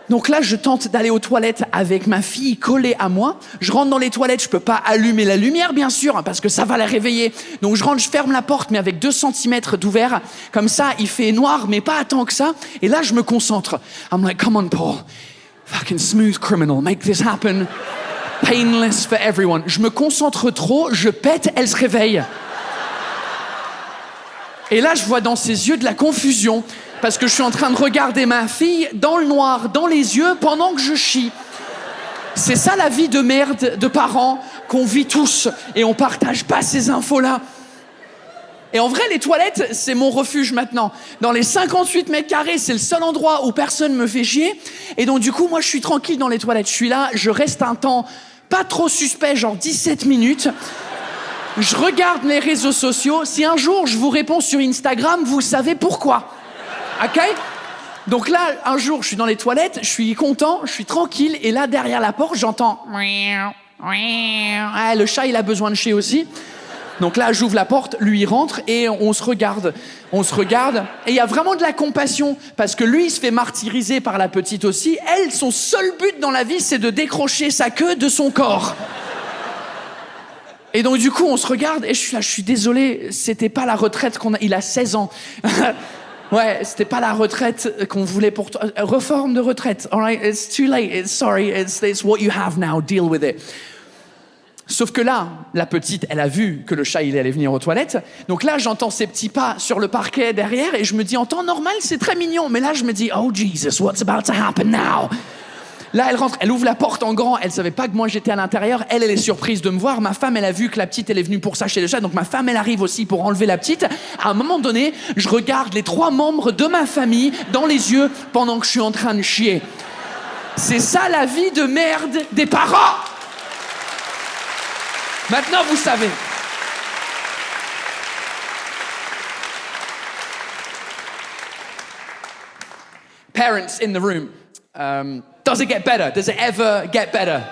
Donc là, je tente d'aller aux toilettes avec ma fille collée à moi. Je rentre dans les toilettes, je peux pas allumer la lumière, bien sûr, parce que ça va la réveiller. Donc je rentre, je ferme la porte, mais avec 2 cm d'ouvert. Comme ça, il fait noir, mais pas tant que ça. Et là, je me concentre. I'm like, come on, Paul. Fucking smooth criminal. Make this happen. Painless for everyone. Je me concentre trop, je pète, elle se réveille. Et là, je vois dans ses yeux de la confusion. Parce que je suis en train de regarder ma fille dans le noir, dans les yeux, pendant que je chie. C'est ça la vie de merde de parents qu'on vit tous. Et on partage pas ces infos-là. Et en vrai, les toilettes, c'est mon refuge maintenant. Dans les 58 mètres carrés, c'est le seul endroit où personne me fait chier. Et donc, du coup, moi, je suis tranquille dans les toilettes. Je suis là, je reste un temps pas trop suspect, genre 17 minutes. Je regarde les réseaux sociaux. Si un jour je vous réponds sur Instagram, vous savez pourquoi. OK? Donc là, un jour, je suis dans les toilettes, je suis content, je suis tranquille, et là, derrière la porte, j'entends... Ah, le chat, il a besoin de chier aussi. Donc là, j'ouvre la porte, lui, il rentre, et on se regarde. On se regarde, et il y a vraiment de la compassion, parce que lui, il se fait martyriser par la petite aussi. Elle, son seul but dans la vie, c'est de décrocher sa queue de son corps. Et donc, du coup, on se regarde, et je suis là, je suis désolé, c'était pas la retraite qu'on a... Il a 16 ans. Ouais, c'était pas la retraite qu'on voulait pour toi. Réforme de retraite. All right, it's too late. It's sorry. It's what you have now. Deal with it. Sauf que là, la petite, elle a vu que le chat, il allait venir aux toilettes. Donc là, j'entends ses petits pas sur le parquet derrière et je me dis, en temps normal, c'est très mignon. Mais là, je me dis, oh Jesus, what's about to happen now? Là, elle rentre, elle ouvre la porte en grand, elle savait pas que moi j'étais à l'intérieur, elle est surprise de me voir, ma femme, elle a vu que la petite, elle est venue pour ça chez le chat, donc ma femme, elle arrive aussi pour enlever la petite. À un moment donné, je regarde les 3 membres de ma famille dans les yeux pendant que je suis en train de chier. C'est ça la vie de merde des parents! Maintenant, vous savez. Parents in the room. Does it get better? Does it ever get better?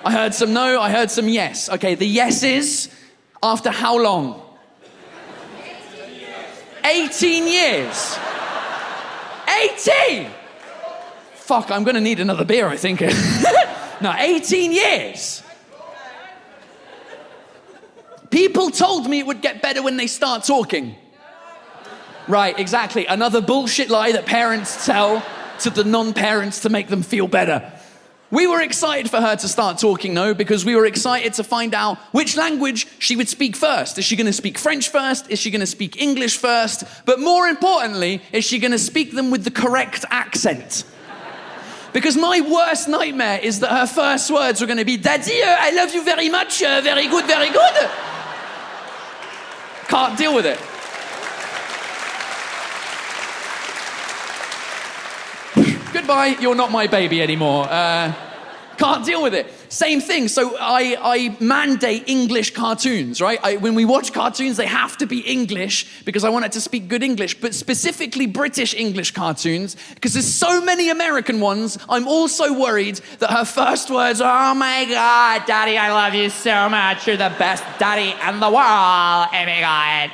I heard some no, I heard some yes. Okay, the yeses, after how long? 18 years. 18! Fuck, I'm gonna need another beer, I think. No, 18 years. People told me it would get better when they start talking. Right, exactly. Another bullshit lie that parents tell to the non-parents to make them feel better. We were excited for her to start talking, though, because we were excited to find out which language she would speak first. Is she going to speak French first? Is she going to speak English first? But more importantly, is she going to speak them with the correct accent? Because my worst nightmare is that her first words were going to be, Daddy, I love you very much, very good, very good. Can't deal with it. Goodbye, you're not my baby anymore. Can't deal with it. Same thing, so I mandate English cartoons, right? When we watch cartoons, they have to be English because I want it to speak good English, but specifically British English cartoons, because there's so many American ones, I'm also worried that her first words are, oh my God, Daddy, I love you so much. You're the best daddy in the world. Oh my God.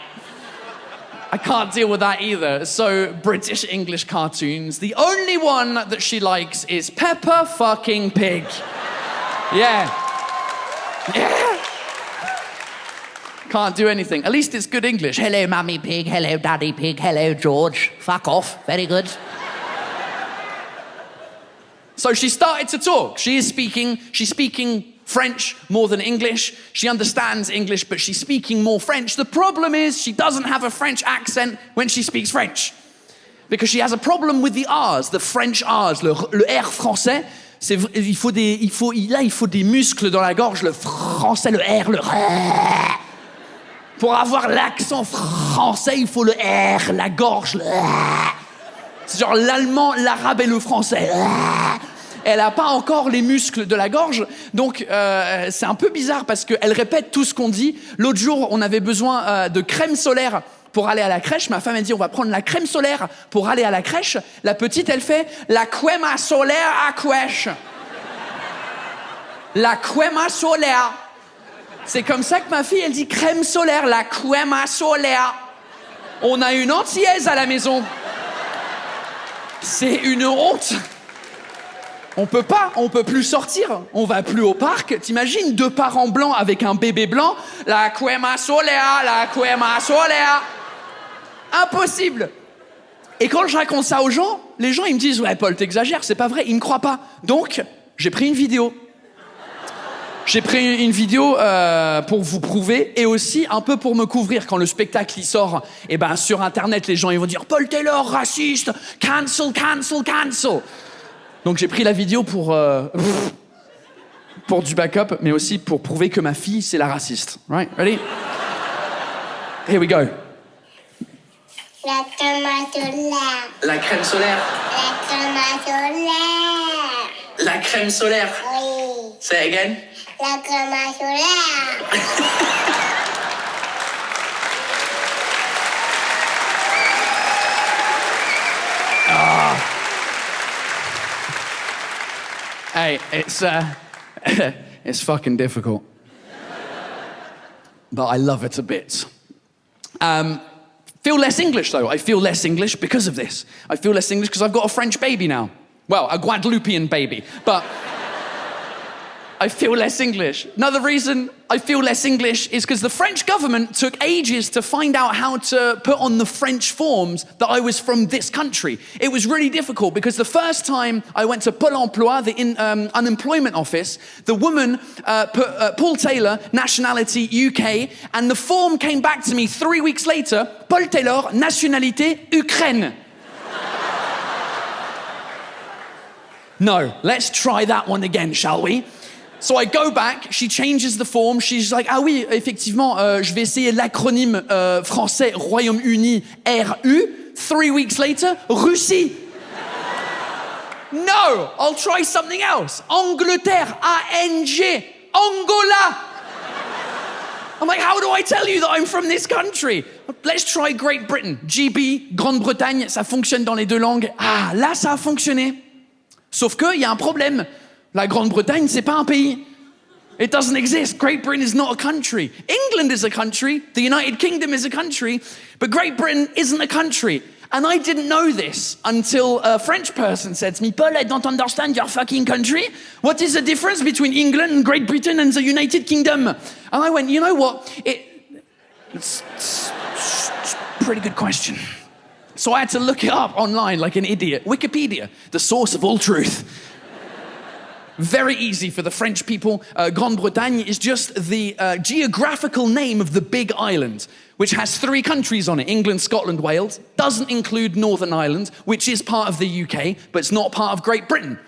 I can't deal with that either. So, British English cartoons. The only one that she likes is Peppa fucking Pig. Yeah. Yeah. Can't do anything. At least it's good English. Hello, Mummy Pig. Hello, Daddy Pig. Hello, George. Fuck off. Very good. So she started to talk. She's speaking French more than English. She understands English, but she's speaking more French. The problem is she doesn't have a French accent when she speaks French. Because she has a problem with the R's, the French R's, le R français. Il faut des muscles dans la gorge, le français, le R, le R. Pour avoir l'accent français, il faut le R, la gorge, le R. C'est genre l'allemand, l'arabe et le français. Elle n'a pas encore les muscles de la gorge, donc c'est un peu bizarre parce qu'elle répète tout ce qu'on dit. L'autre jour, on avait besoin de crème solaire pour aller à la crèche. Ma femme a dit, on va prendre la crème solaire pour aller à la crèche. La petite, elle fait la crème solaire à crèche. La crème solaire. C'est comme ça que ma fille, elle dit crème solaire, la crème solaire. On a une antillaise à la maison. C'est une honte. On peut plus sortir, on va plus au parc. T'imagines 2 parents blancs avec un bébé blanc? La crème solaire, la crème solaire. Impossible. Et quand je raconte ça aux gens, les gens ils me disent ouais Paul t'exagères, c'est pas vrai, ils me croient pas. Donc j'ai pris une vidéo. Pour vous prouver et aussi un peu pour me couvrir quand le spectacle il sort. Et ben sur internet les gens ils vont dire Paul Taylor raciste, cancel, cancel, cancel. Donc j'ai pris la vidéo pour du backup, mais aussi pour prouver que ma fille, c'est la raciste. Right? Ready? Here we go. La crème solaire. La crème solaire. La crème solaire. La crème solaire. Oui. Say it again. La crema solaire. Hey, it's it's fucking difficult. But I love it a bit. Feel less English though. I feel less English because of this. I feel less English because I've got a French baby now. Well, a Guadeloupean baby, but I feel less English. Another reason I feel less English is because the French government took ages to find out how to put on the French forms that I was from this country. It was really difficult because the first time I went to Pôle emploi, the unemployment office, the woman put Paul Taylor, nationality UK, and the form came back to me 3 weeks later, Paul Taylor, nationalité Ukraine. No, let's try that one again, shall we? So I go back, she changes the form, she's like, ah oui, effectivement, je vais essayer l'acronyme français Royaume-Uni, RU. 3 weeks later, Russie. No, I'll try something else. Angleterre, ANG, Angola. I'm like, how do I tell you that I'm from this country? Let's try Great Britain, GB, Grande-Bretagne, ça fonctionne dans les deux langues. Ah, là, ça a fonctionné. Sauf qu'il y a un problème. La Grande-Bretagne, c'est pas un pays. It doesn't exist. Great Britain is not a country. England is a country. The United Kingdom is a country. But Great Britain isn't a country. And I didn't know this until a French person said to me, Paul, I don't understand your fucking country. What is the difference between England and Great Britain and the United Kingdom? And I went, you know what? It's a pretty good question. So I had to look it up online like an idiot. Wikipedia, the source of all truth. Very easy for the French people. Grande-Bretagne is just the geographical name of the big island, which has 3 countries on it, England, Scotland, Wales. Doesn't include Northern Ireland, which is part of the UK, but it's not part of Great Britain.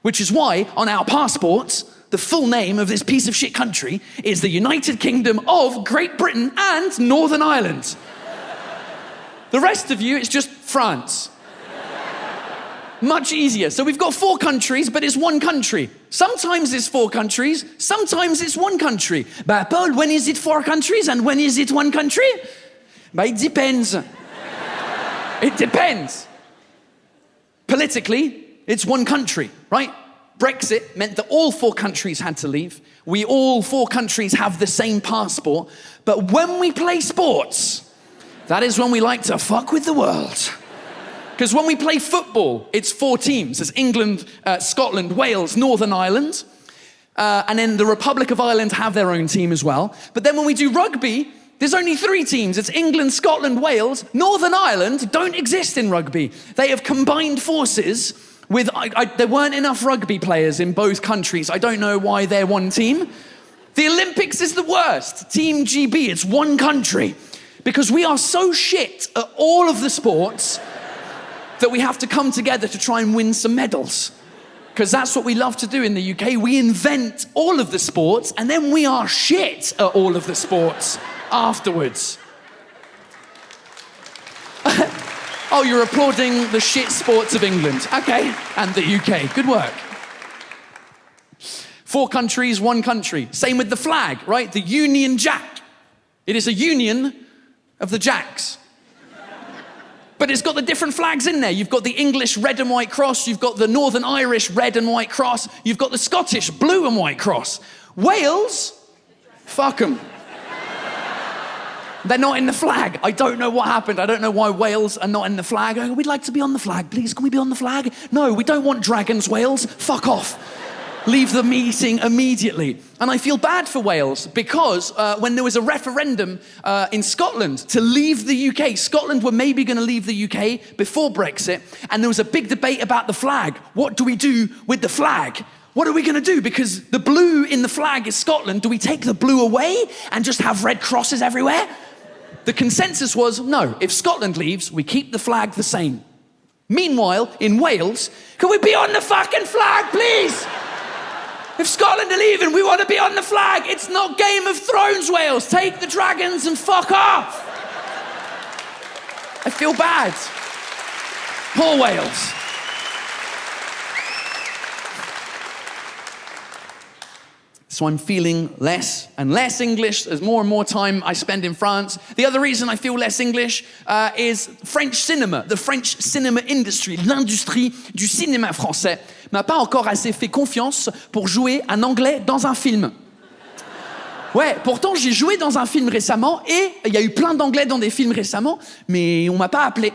Which is why, on our passports, the full name of this piece of shit country is the United Kingdom of Great Britain and Northern Ireland. The rest of you, it's just France. Much easier. So we've got 4 countries, but it's 1 country. Sometimes it's 4 countries, sometimes it's 1 country. But Paul, when is it 4 countries and when is it 1 country? But it depends. It depends. Politically, it's 1 country, right? Brexit meant that all 4 countries had to leave. We all 4 countries have the same passport. But when we play sports, that is when we like to fuck with the world. Because when we play football, it's 4 teams. There's England, Scotland, Wales, Northern Ireland. And then the Republic of Ireland have their own team as well. But then when we do rugby, there's only 3 teams. It's England, Scotland, Wales. Northern Ireland don't exist in rugby. They have combined forces with... there weren't enough rugby players in both countries. I don't know why they're 1 team. The Olympics is the worst. Team GB, it's 1 country. Because we are so shit at all of the sports... that we have to come together to try and win some medals. Because that's what we love to do in the UK. We invent all of the sports and then we are shit at all of the sports afterwards. Oh, you're applauding the shit sports of England. Okay, and the UK. Good work. 4 countries, 1 country. Same with the flag, right? The Union Jack. It is a union of the Jacks. But it's got the different flags in there. You've got the English red and white cross. You've got the Northern Irish red and white cross. You've got the Scottish blue and white cross. Wales, fuck them. They're not in the flag. I don't know what happened. I don't know why Wales are not in the flag. Oh, we'd like to be on the flag, please. Can we be on the flag? No, we don't want dragons, Wales. Fuck off. Leave the meeting immediately. And I feel bad for Wales because when there was a referendum in Scotland to leave the UK, Scotland were maybe going to leave the UK before Brexit, and there was a big debate about the flag. What do we do with the flag? What are we going to do? Because the blue in the flag is Scotland. Do we take the blue away and just have red crosses everywhere? The consensus was, no, if Scotland leaves, we keep the flag the same. Meanwhile, in Wales, can we be on the fucking flag, please? If Scotland are leaving, we want to be on the flag. It's not Game of Thrones, Wales. Take the dragons and fuck off. I feel bad. Poor Wales. So I'm feeling less and less English as more and more time I spend in France. The other reason I feel less English is French cinema. The French cinema industry, l'industrie du cinéma français, m'a pas encore assez fait confiance pour jouer un anglais dans un film. Ouais, pourtant j'ai joué dans un film récemment et il y a eu plein d'anglais dans des films récemment, mais on m'a pas appelé.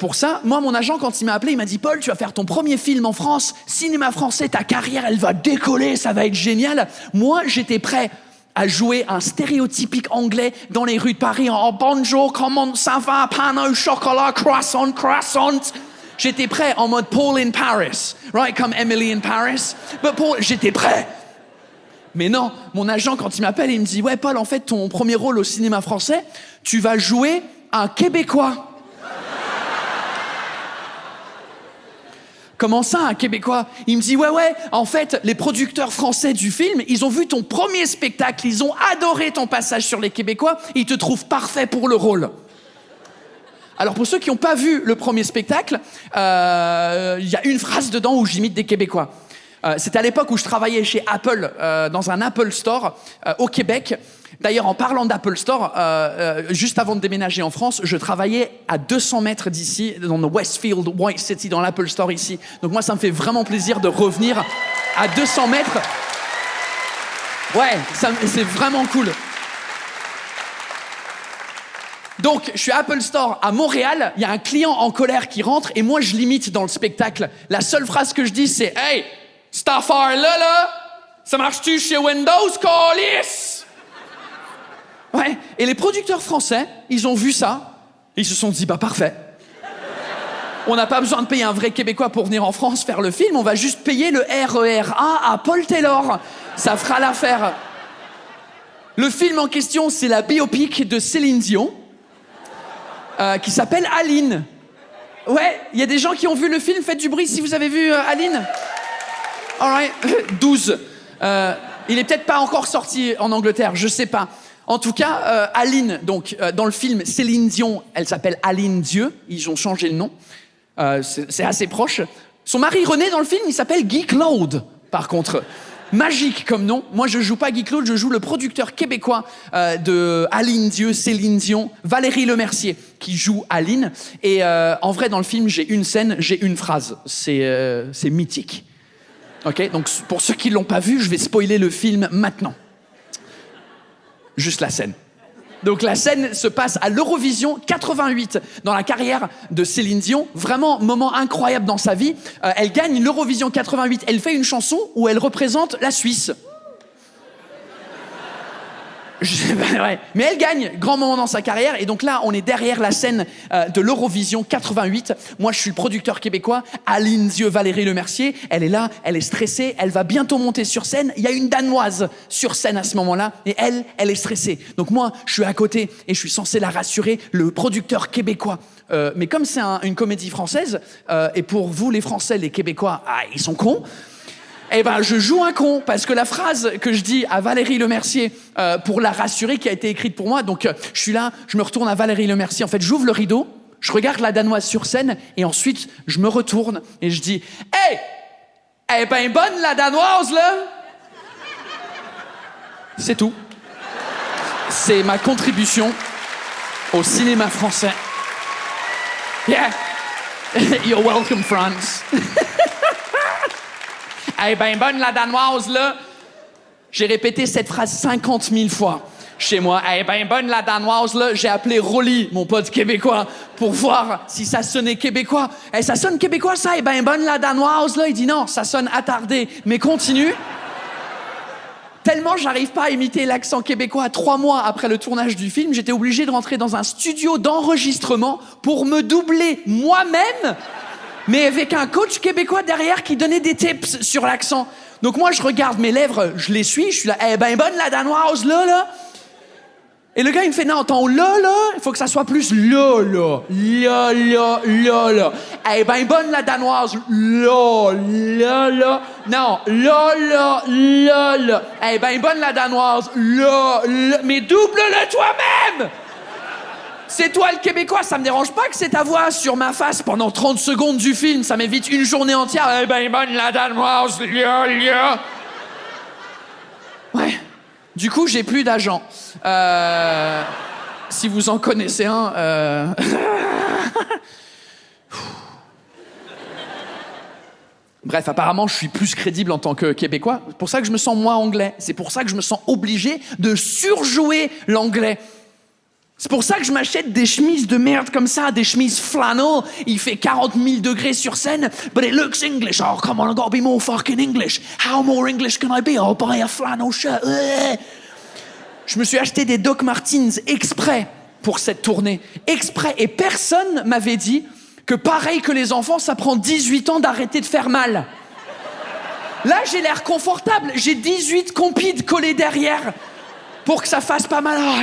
Pour ça, moi, mon agent, quand il m'a appelé, il m'a dit « Paul, tu vas faire ton premier film en France, cinéma français, ta carrière, elle va décoller, ça va être génial. » Moi, j'étais prêt à jouer un stéréotypique anglais dans les rues de Paris en « Bonjour, comment ça va, pain au chocolat, croissant, croissant ?» J'étais prêt en mode Paul in Paris, right, comme Emily in Paris. But Paul, j'étais prêt. Mais non, mon agent, quand il m'appelle, il me dit « Ouais, Paul, en fait, ton premier rôle au cinéma français, tu vas jouer un Québécois. » Comment ça, un Québécois? Il me dit, ouais, en fait, les producteurs français du film, ils ont vu ton premier spectacle, ils ont adoré ton passage sur les Québécois, ils te trouvent parfait pour le rôle. Alors, pour ceux qui n'ont pas vu le premier spectacle, il y a une phrase dedans où j'imite des Québécois. C'était à l'époque où je travaillais chez Apple, dans un Apple Store au Québec. D'ailleurs, en parlant d'Apple Store, juste avant de déménager en France, je travaillais à 200 mètres d'ici, dans le Westfield White City, dans l'Apple Store ici. Donc moi, ça me fait vraiment plaisir de revenir à 200 mètres. Ouais, c'est vraiment cool. Donc, je suis à Apple Store à Montréal, il y a un client en colère qui rentre et moi, je l'imite dans le spectacle. La seule phrase que je dis, c'est « Hey, cette affaire-là, ça marche-tu chez Windows, câlisse? » Ouais, et les producteurs français, ils ont vu ça, et ils se sont dit, bah parfait. On n'a pas besoin de payer un vrai Québécois pour venir en France faire le film, on va juste payer le RER A à Paul Taylor. Ça fera l'affaire. Le film en question, c'est la biopic de Céline Dion, qui s'appelle Aline. Ouais, il y a des gens qui ont vu le film, faites du bruit si vous avez vu Aline. All right, 12. Il est peut-être pas encore sorti en Angleterre, je sais pas. En tout cas, Aline, donc dans le film Céline Dion, elle s'appelle Aline Dieu. Ils ont changé le nom. C'est assez proche. Son mari René dans le film, il s'appelle Guy Claude. Par contre, magique comme nom. Moi, je joue pas Guy Claude, je joue le producteur québécois de Aline Dieu, Céline Dion, Valérie Lemercier, qui joue Aline. Et en vrai, dans le film, j'ai une scène, j'ai une phrase. C'est mythique. Ok, donc pour ceux qui l'ont pas vu, je vais spoiler le film maintenant. Juste la scène. Donc la scène se passe à l'Eurovision 88 dans la carrière de Céline Dion. Vraiment, moment incroyable dans sa vie. Elle gagne l'Eurovision 88. Elle fait une chanson où elle représente la Suisse. Ouais. Mais elle gagne, grand moment dans sa carrière. Et donc là, on est derrière la scène de l'Eurovision 88. Moi, je suis le producteur québécois. Aline Dieu, Valérie Lemercier. Elle est là, elle est stressée. Elle va bientôt monter sur scène. Il y a une Danoise sur scène à ce moment-là. Et elle est stressée. Donc moi, je suis à côté et je suis censé la rassurer, le producteur québécois. Mais comme c'est une comédie française, et pour vous, les Français, les Québécois, ils sont cons. Eh ben, je joue un con, parce que la phrase que je dis à Valérie Lemercier pour la rassurer, qui a été écrite pour moi, donc je suis là, je me retourne à Valérie Lemercier, en fait, j'ouvre le rideau, je regarde la Danoise sur scène, et ensuite, je me retourne et je dis « Hey! Elle est ben bonne, la Danoise, là! » C'est tout. C'est ma contribution au cinéma français. Yeah! You're welcome, France. Elle est ben bonne, la Danoise, là. J'ai répété cette phrase 50 000 fois chez moi. Elle est ben bonne, la Danoise, là. J'ai appelé Rolly, mon pote québécois, pour voir si ça sonnait québécois. Hey, ça sonne québécois, ça? Elle est ben bonne, la Danoise, là. Il dit non, ça sonne attardé. Mais continue. Tellement j'arrive pas à imiter l'accent québécois. 3 mois après le tournage du film, j'étais obligé de rentrer dans un studio d'enregistrement pour me doubler moi-même, mais avec un coach québécois derrière qui donnait des tips sur l'accent. Donc moi, je regarde mes lèvres, je les suis, je suis là, eh ben bonne la Danoise, là. Et le gars, il me fait, non, attends, là, il faut que ça soit plus là. Eh ben bonne la Danoise, là. Non, là. Eh ben bonne la Danoise, là. Mais double-le toi-même! C'est toi le Québécois, ça me dérange pas que c'est ta voix sur ma face pendant 30 secondes du film, ça m'évite une journée entière. Eh ben bonne la Danoise, là. Du coup, j'ai plus d'agent. Si vous en connaissez un... Bref, apparemment, je suis plus crédible en tant que Québécois. C'est pour ça que je me sens moins anglais. C'est pour ça que je me sens obligé de surjouer l'anglais. C'est pour ça que je m'achète des chemises de merde comme ça, des chemises flannel. Il fait 40 000 degrés sur scène, but it looks English. Oh, come on, I gotta be more fucking English. How more English can I be? I'll buy a flannel shirt. Je me suis acheté des Doc Martens exprès pour cette tournée. Exprès. Et personne m'avait dit que pareil que les enfants, ça prend 18 ans d'arrêter de faire mal. Là, j'ai l'air confortable. J'ai 18 compides collés derrière pour que ça fasse pas mal. Oh,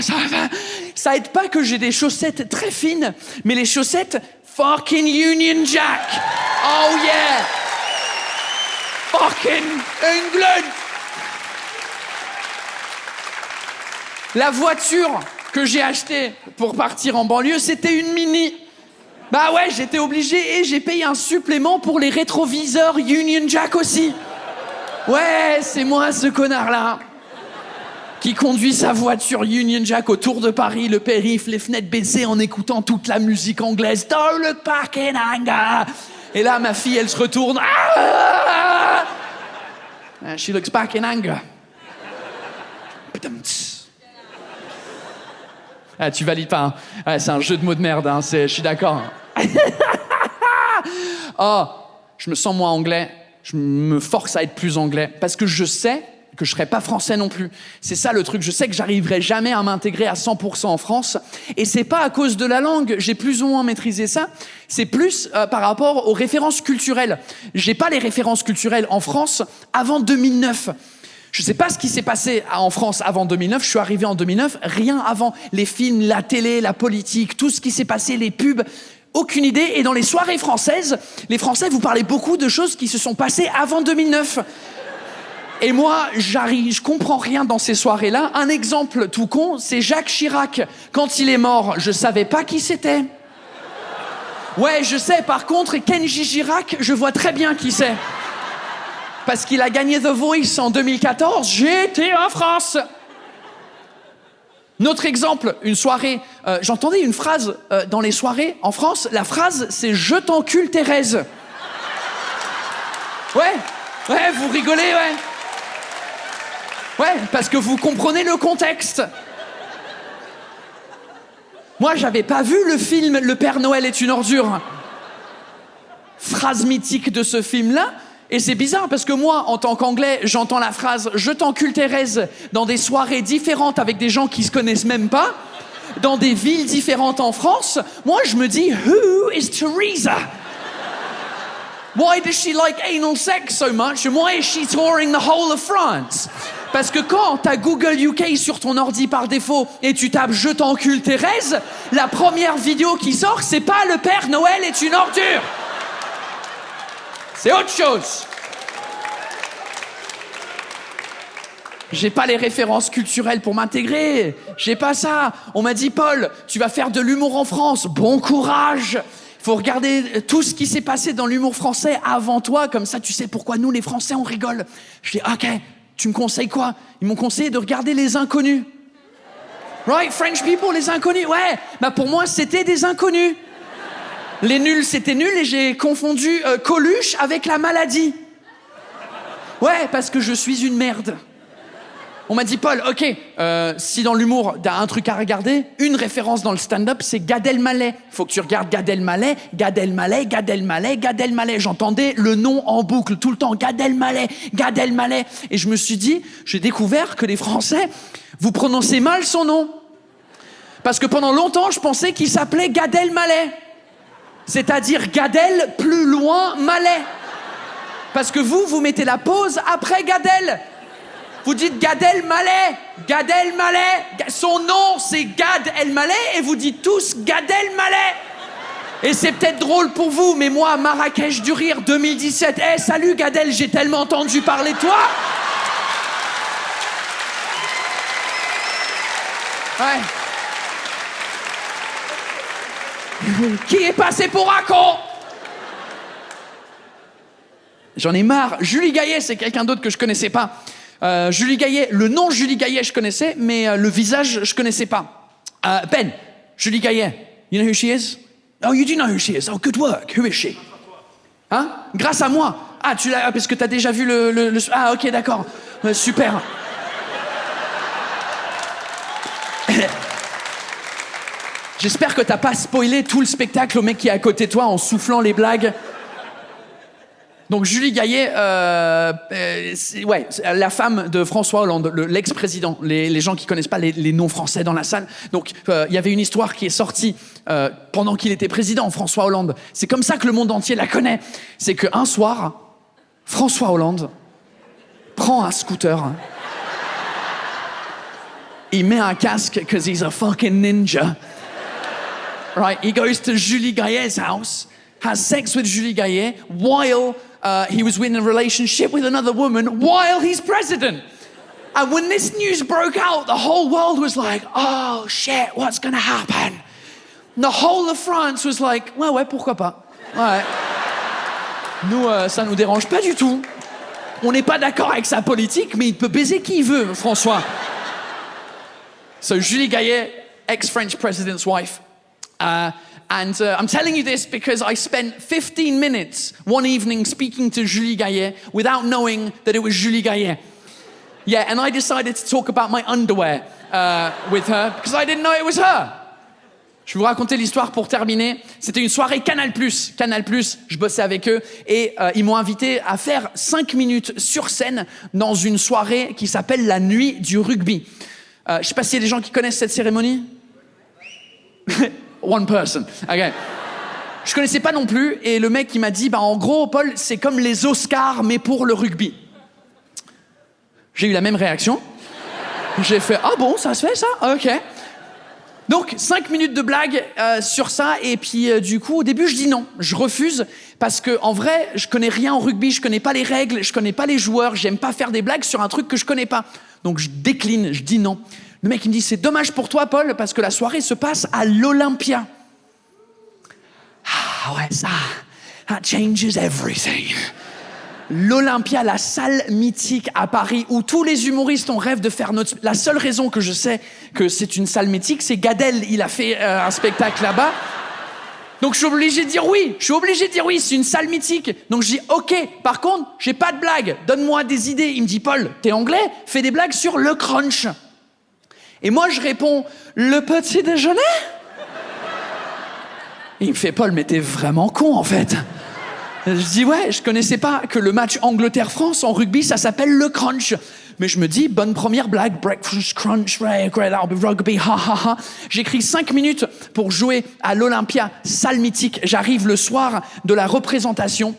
ça aide pas que j'ai des chaussettes très fines, mais les chaussettes fucking Union Jack. Oh yeah. Fucking England. La voiture que j'ai achetée pour partir en banlieue, c'était une Mini. Bah ouais, j'étais obligé et j'ai payé un supplément pour les rétroviseurs Union Jack aussi. Ouais, c'est moi ce connard-là qui conduit sa voiture Union Jack autour de Paris, le périph', les fenêtres baissées en écoutant toute la musique anglaise. Don't look back in anger. Et là, ma fille, elle se retourne. She looks back in anger. Ah, tu valides pas, hein? Ouais, c'est un jeu de mots de merde, hein. Je suis d'accord. Oh, je me sens moins anglais. Je me force à être plus anglais. Parce que je sais que je serai pas français non plus. C'est ça le truc. Je sais que j'arriverai jamais à m'intégrer à 100% en France. Et c'est pas à cause de la langue. J'ai plus ou moins maîtrisé ça. C'est plus par rapport aux références culturelles. J'ai pas les références culturelles en France avant 2009. Je sais pas ce qui s'est passé en France avant 2009. Je suis arrivé en 2009. Rien avant. Les films, la télé, la politique, tout ce qui s'est passé, les pubs. Aucune idée. Et dans les soirées françaises, les Français vous parlez beaucoup de choses qui se sont passées avant 2009. Et moi, je comprends rien dans ces soirées-là. Un exemple tout con, c'est Jacques Chirac. Quand il est mort, je savais pas qui c'était. Ouais, je sais. Par contre, Kenji Girac, je vois très bien qui c'est. Parce qu'il a gagné The Voice en 2014, j'étais en France. Notre exemple, une soirée, j'entendais une phrase dans les soirées en France, la phrase c'est « Je t'encule Thérèse ». Ouais, vous rigolez, ouais. Ouais, parce que vous comprenez le contexte. Moi, j'avais pas vu le film « Le Père Noël est une ordure ». Phrase mythique de ce film-là. Et c'est bizarre parce que moi, en tant qu'anglais, j'entends la phrase « Je t'encule Thérèse » dans des soirées différentes avec des gens qui se connaissent même pas, dans des villes différentes en France. Moi, je me dis « Who is Teresa? Why does she like anal sex so much? And why is she touring the whole of France? » Parce que quand t'as Google UK sur ton ordi par défaut et tu tapes « Je t'encule Thérèse », la première vidéo qui sort, c'est pas « Le Père Noël est une ordure ». C'est autre chose. J'ai pas les références culturelles pour m'intégrer. J'ai pas ça. On m'a dit, Paul, tu vas faire de l'humour en France. Bon courage. Il faut regarder tout ce qui s'est passé dans l'humour français avant toi. Comme ça, tu sais pourquoi nous, les Français, on rigole. Je dis, OK, tu me conseilles quoi? Ils m'ont conseillé de regarder Les Inconnus. Right, French people, Les Inconnus. Ouais, bah pour moi, c'était des inconnus. Les nuls, c'était nul et j'ai confondu Coluche avec la maladie. Ouais, parce que je suis une merde. On m'a dit, Paul, OK, si dans l'humour, t'as un truc à regarder, une référence dans le stand-up, c'est Gad Elmaleh. Faut que tu regardes Gad Elmaleh, Gad Elmaleh, Gad Elmaleh, Gad Elmaleh. J'entendais le nom en boucle tout le temps, Gad Elmaleh, Gad Elmaleh. Et je me suis dit, j'ai découvert que les Français, vous prononcez mal son nom. Parce que pendant longtemps, je pensais qu'il s'appelait Gad Elmaleh. C'est-à-dire Gadel, plus loin, Malais. Parce que vous mettez la pause après Gadel. Vous dites Gad Elmaleh, Gad Elmaleh. Son nom, c'est Gad Elmaleh et vous dites tous Gad Elmaleh. Et c'est peut-être drôle pour vous, mais moi, Marrakech du Rire 2017, salut Gadel, j'ai tellement entendu parler de toi. Ouais. Qui est passé pour un con? J'en ai marre. Julie Gaillet, c'est quelqu'un d'autre que je connaissais pas. Julie Gaillet, le nom Julie Gaillet, je connaissais, mais le visage, je connaissais pas. Ben, Julie Gaillet, you know who she is? Oh, you do know who she is. Oh, good work. Who is she? Hein? Grâce à moi. Ah, tu l'as, parce que t'as déjà vu le... Ah, ok, d'accord. Super. J'espère que t'as pas spoilé tout le spectacle au mec qui est à côté de toi en soufflant les blagues. Donc Julie Gaillet, c'est la femme de François Hollande, l'ex-président. Les gens qui connaissent pas les noms français dans la salle. Donc il y avait une histoire qui est sortie pendant qu'il était président, François Hollande. C'est comme ça que le monde entier la connaît. C'est qu'un soir, François Hollande prend un scooter. Il met un casque because he's a fucking ninja. Right, he goes to Julie Gaillet's house, has sex with Julie Gaillet while he was in a relationship with another woman while he's president. And when this news broke out, the whole world was like, oh shit, what's gonna happen? And the whole of France was like, ouais, pourquoi pas. Ouais. Nous, ça nous dérange pas du tout. On n'est pas d'accord avec sa politique, mais il peut baiser qui il veut, François. So Julie Gaillet, ex-French president's wife. And I'm telling you this because I spent 15 minutes one evening speaking to Julie Gaillet without knowing that it was Julie Gaillet. Yeah, and I decided to talk about my underwear with her because I didn't know it was her. Je vais vous raconter l'histoire pour terminer. C'était une soirée Canal+. Je bossais avec eux et ils m'ont invité à faire 5 minutes sur scène dans une soirée qui s'appelle la Nuit du Rugby. Je sais pas s'il y a des gens qui connaissent cette cérémonie. One person. Okay. Je connaissais pas non plus et le mec il m'a dit en gros Paul c'est comme les Oscars mais pour le rugby. J'ai eu la même réaction. J'ai fait ah bon ça se fait ça ok. Donc 5 minutes de blague sur ça et puis du coup au début je dis non, je refuse parce que en vrai je connais rien au rugby, je connais pas les règles, je connais pas les joueurs, j'aime pas faire des blagues sur un truc que je connais pas. Donc je décline, je dis non. Le mec, il me dit, c'est dommage pour toi, Paul, parce que la soirée se passe à l'Olympia. Ah ouais, ça, that changes everything. L'Olympia, la salle mythique à Paris, où tous les humoristes ont rêve de faire notre... La seule raison que je sais que c'est une salle mythique, c'est Gad-El, il a fait un spectacle là-bas. Donc je suis obligé de dire oui, c'est une salle mythique. Donc je dis ok, par contre, j'ai pas de blague, donne-moi des idées. Il me dit, Paul, t'es anglais, fais des blagues sur le crunch. Et moi, je réponds, le petit déjeuner? Et il me fait, Paul, mais t'es vraiment con, en fait. Je dis, ouais, je connaissais pas que le match Angleterre-France en rugby, ça s'appelle le crunch. Mais je me dis, bonne première blague, breakfast crunch, rugby, ha ha ha. J'écris 5 minutes pour jouer à l'Olympia, salle mythique. J'arrive le soir de la représentation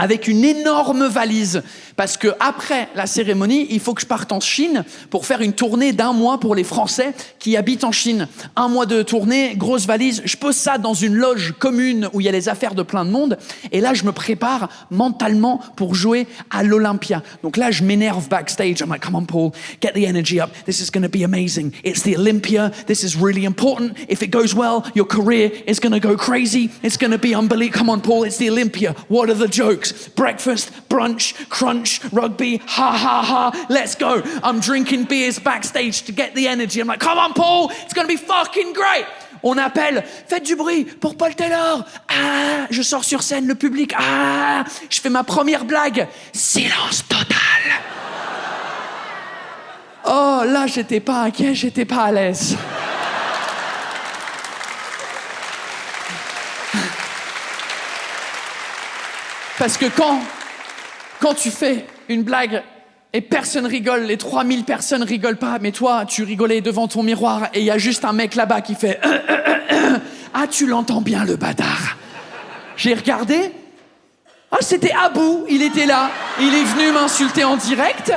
avec une énorme valise, parce que après la cérémonie, il faut que je parte en Chine pour faire une tournée d'1 mois pour les Français qui habitent en Chine. 1 mois de tournée, grosse valise, je pose ça dans une loge commune où il y a les affaires de plein de monde, et là je me prépare mentalement pour jouer à l'Olympia. Donc là je m'énerve backstage, I'm like, come on Paul, get the energy up, this is going to be amazing, it's the Olympia, this is really important, if it goes well, your career is going to go crazy, it's going to be unbelievable, come on Paul, it's the Olympia, what are the jokes? Breakfast, brunch, crunch, rugby, ha ha ha, let's go. I'm drinking beers backstage to get the energy. I'm like, come on Paul, it's gonna be fucking great. On appelle, faites du bruit pour Paul Taylor. Ah, je sors sur scène, le public, ah, je fais ma première blague. Silence total. Oh, là, j'étais pas inquiet, j'étais pas à l'aise. Parce que quand tu fais une blague et personne rigole, les 3000 personnes rigolent pas, mais toi, tu rigolais devant ton miroir et il y a juste un mec là-bas qui fait ah, tu l'entends bien, le bâtard. J'ai regardé. Ah, c'était Abou, il était là. Il est venu m'insulter en direct.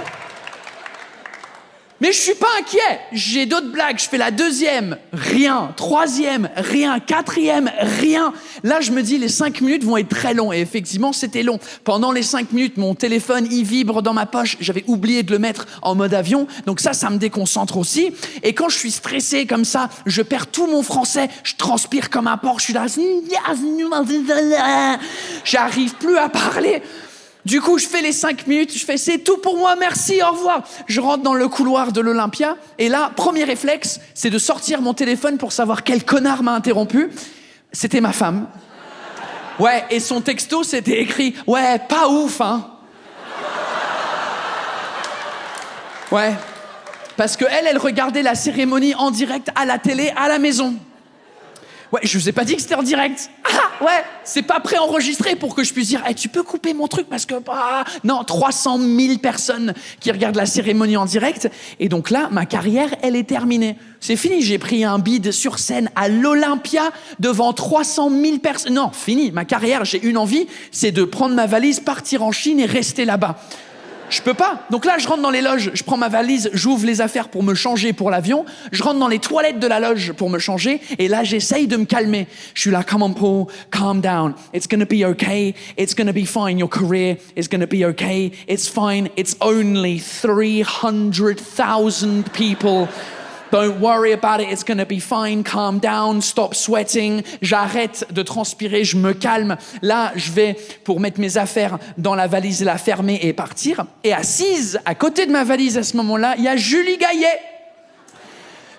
Mais je suis pas inquiet. J'ai d'autres blagues. Je fais la 2e, rien. 3e, rien. 4e, rien. Là, je me dis, les 5 minutes vont être très longs. Et effectivement, c'était long. Pendant les 5 minutes, mon téléphone, il vibre dans ma poche. J'avais oublié de le mettre en mode avion. Donc ça me déconcentre aussi. Et quand je suis stressé comme ça, je perds tout mon français. Je transpire comme un porc. Je suis là. J'arrive plus à parler. Du coup, je fais les 5 minutes, je fais c'est tout pour moi, merci, au revoir. Je rentre dans le couloir de l'Olympia et là, premier réflexe, c'est de sortir mon téléphone pour savoir quel connard m'a interrompu. C'était ma femme. Ouais, et son texto, c'était écrit « Ouais, pas ouf, hein ?» Ouais, parce que elle regardait la cérémonie en direct à la télé, à la maison. Ouais, je vous ai pas dit que c'était en direct. Ah, ouais, c'est pas préenregistré pour que je puisse dire hey, tu peux couper mon truc parce que... Non, 300 000 personnes qui regardent la cérémonie en direct. Et donc là, ma carrière, elle est terminée. C'est fini, j'ai pris un bide sur scène à l'Olympia devant 300 000 personnes. Non, fini, ma carrière, j'ai une envie, c'est de prendre ma valise, partir en Chine et rester là-bas. Je peux pas. Donc là, je rentre dans les loges, je prends ma valise, j'ouvre les affaires pour me changer pour l'avion, je rentre dans les toilettes de la loge pour me changer, et là, j'essaye de me calmer. Je suis là, come on, Paul, calm down. It's gonna be okay. It's gonna be fine. Your career is gonna be okay. It's fine. It's only 300,000 people. Don't worry about it, it's gonna be fine, calm down, stop sweating. J'arrête de transpirer, je me calme. Là, je vais pour mettre mes affaires dans la valise, la fermer et partir. Et assise à côté de ma valise à ce moment-là, il y a Julie Gaillet.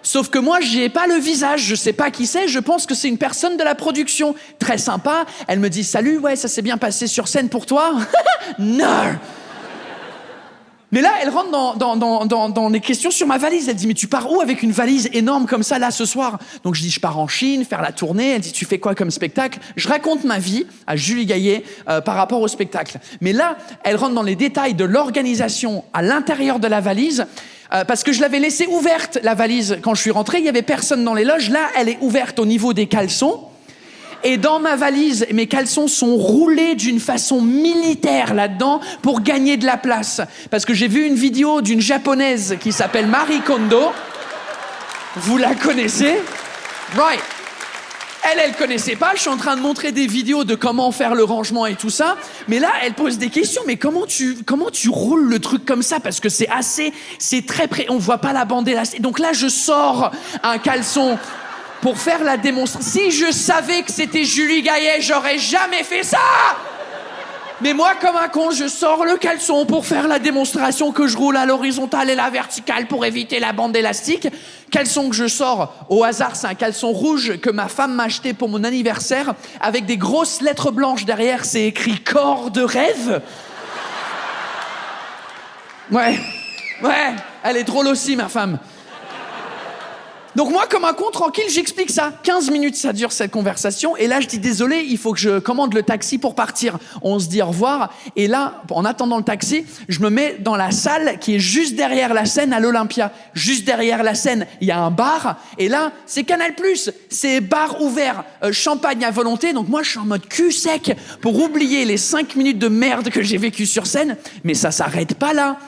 Sauf que moi, j'y ai pas le visage, je sais pas qui c'est, je pense que c'est une personne de la production. Très sympa, elle me dit « Salut, ouais, ça s'est bien passé sur scène pour toi ?» Non. Mais là, elle rentre dans les questions sur ma valise. Elle dit, mais tu pars où avec une valise énorme comme ça, là, ce soir? Donc je dis, je pars en Chine, faire la tournée. Elle dit, tu fais quoi comme spectacle? Je raconte ma vie à Julie Gaillet par rapport au spectacle. Mais là, elle rentre dans les détails de l'organisation à l'intérieur de la valise. Parce que je l'avais laissée ouverte, la valise. Quand je suis rentré, il y avait personne dans les loges. Là, elle est ouverte au niveau des caleçons. Et dans ma valise, mes caleçons sont roulés d'une façon militaire là-dedans pour gagner de la place. Parce que j'ai vu une vidéo d'une japonaise qui s'appelle Marie Kondo. Vous la connaissez? Right. Elle connaissait pas. Je suis en train de montrer des vidéos de comment faire le rangement et tout ça. Mais là, elle pose des questions. Mais comment tu roules le truc comme ça? Parce que c'est très on voit pas la bande élastique. Donc là, je sors un caleçon pour faire la démonstration. Si je savais que c'était Julie Gaillet, j'aurais jamais fait ça! Mais moi, comme un con, je sors le caleçon pour faire la démonstration que je roule à l'horizontale et la verticale pour éviter la bande élastique. Caleçon que je sors au hasard, c'est un caleçon rouge que ma femme m'a acheté pour mon anniversaire avec des grosses lettres blanches derrière, c'est écrit « Corps de rêve ». Ouais, elle est drôle aussi, ma femme. Donc moi, comme un con, tranquille, j'explique ça. 15 minutes, ça dure cette conversation. Et là, je dis, désolé, il faut que je commande le taxi pour partir. On se dit au revoir. Et là, en attendant le taxi, je me mets dans la salle qui est juste derrière la scène à l'Olympia. Juste derrière la scène, il y a un bar. Et là, c'est Canal+. C'est bar ouvert, champagne à volonté. Donc moi, je suis en mode cul sec pour oublier les 5 minutes de merde que j'ai vécues sur scène. Mais ça s'arrête pas là.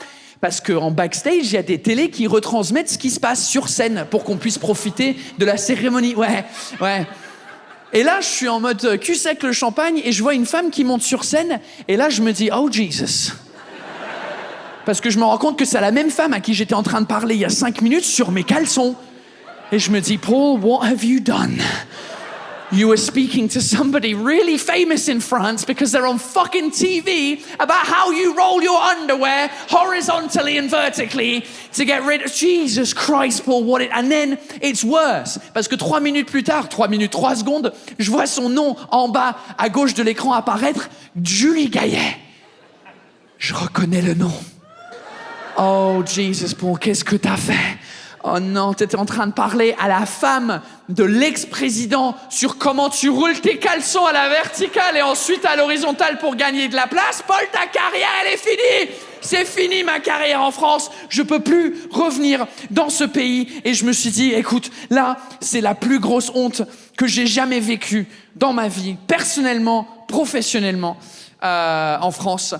Parce qu'en backstage, il y a des télés qui retransmettent ce qui se passe sur scène pour qu'on puisse profiter de la cérémonie. Ouais. Et là, je suis en mode cul sec le champagne et je vois une femme qui monte sur scène. Et là, je me dis, oh Jesus. Parce que je me rends compte que c'est la même femme à qui j'étais en train de parler il y a 5 minutes sur mes caleçons. Et je me dis, Paul, what have you done? You were speaking to somebody really famous in France because they're on fucking TV about how you roll your underwear horizontally and vertically to get rid of... Jesus Christ, Paul, what it... And then it's worse. Parce que 3 minutes plus tard, 3 minutes, 3 secondes, je vois son nom en bas, à gauche de l'écran apparaître, Julie Gaillet. Je reconnais le nom. Oh, Jesus, Paul, qu'est-ce que t'as fait? Oh non, t'étais en train de parler à la femme de l'ex-président sur comment tu roules tes caleçons à la verticale et ensuite à l'horizontale pour gagner de la place. Paul, ta carrière, elle est finie. C'est fini ma carrière en France. Je peux plus revenir dans ce pays. Et je me suis dit, écoute, là, c'est la plus grosse honte que j'ai jamais vécue dans ma vie, personnellement, professionnellement, en France.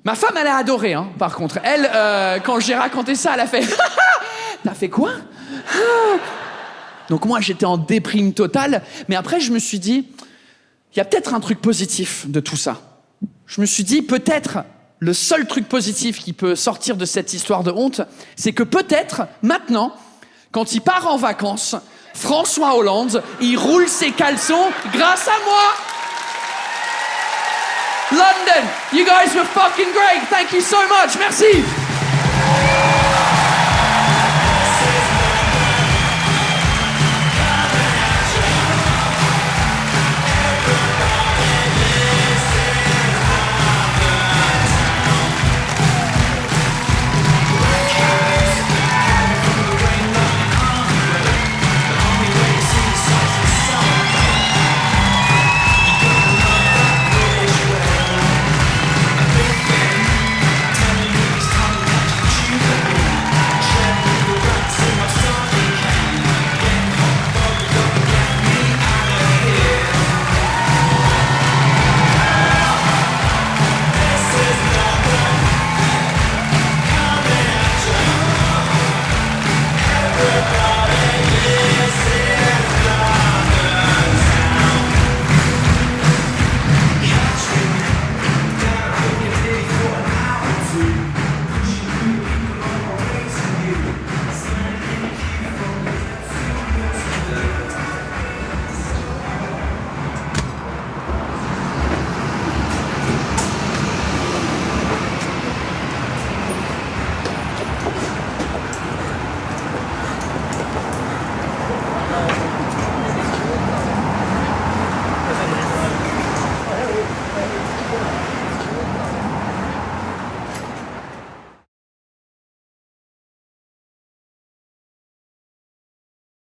Ma femme, elle a adoré, hein, par contre. Elle, quand j'ai raconté ça, elle a fait... T'as fait quoi? Donc moi, j'étais en déprime totale. Mais après, je me suis dit, il y a peut-être un truc positif de tout ça. Je me suis dit, peut-être, le seul truc positif qui peut sortir de cette histoire de honte, c'est que peut-être, maintenant, quand il part en vacances, François Hollande, il roule ses caleçons grâce à moi. London. You guys were fucking great. Thank you so much. Merci.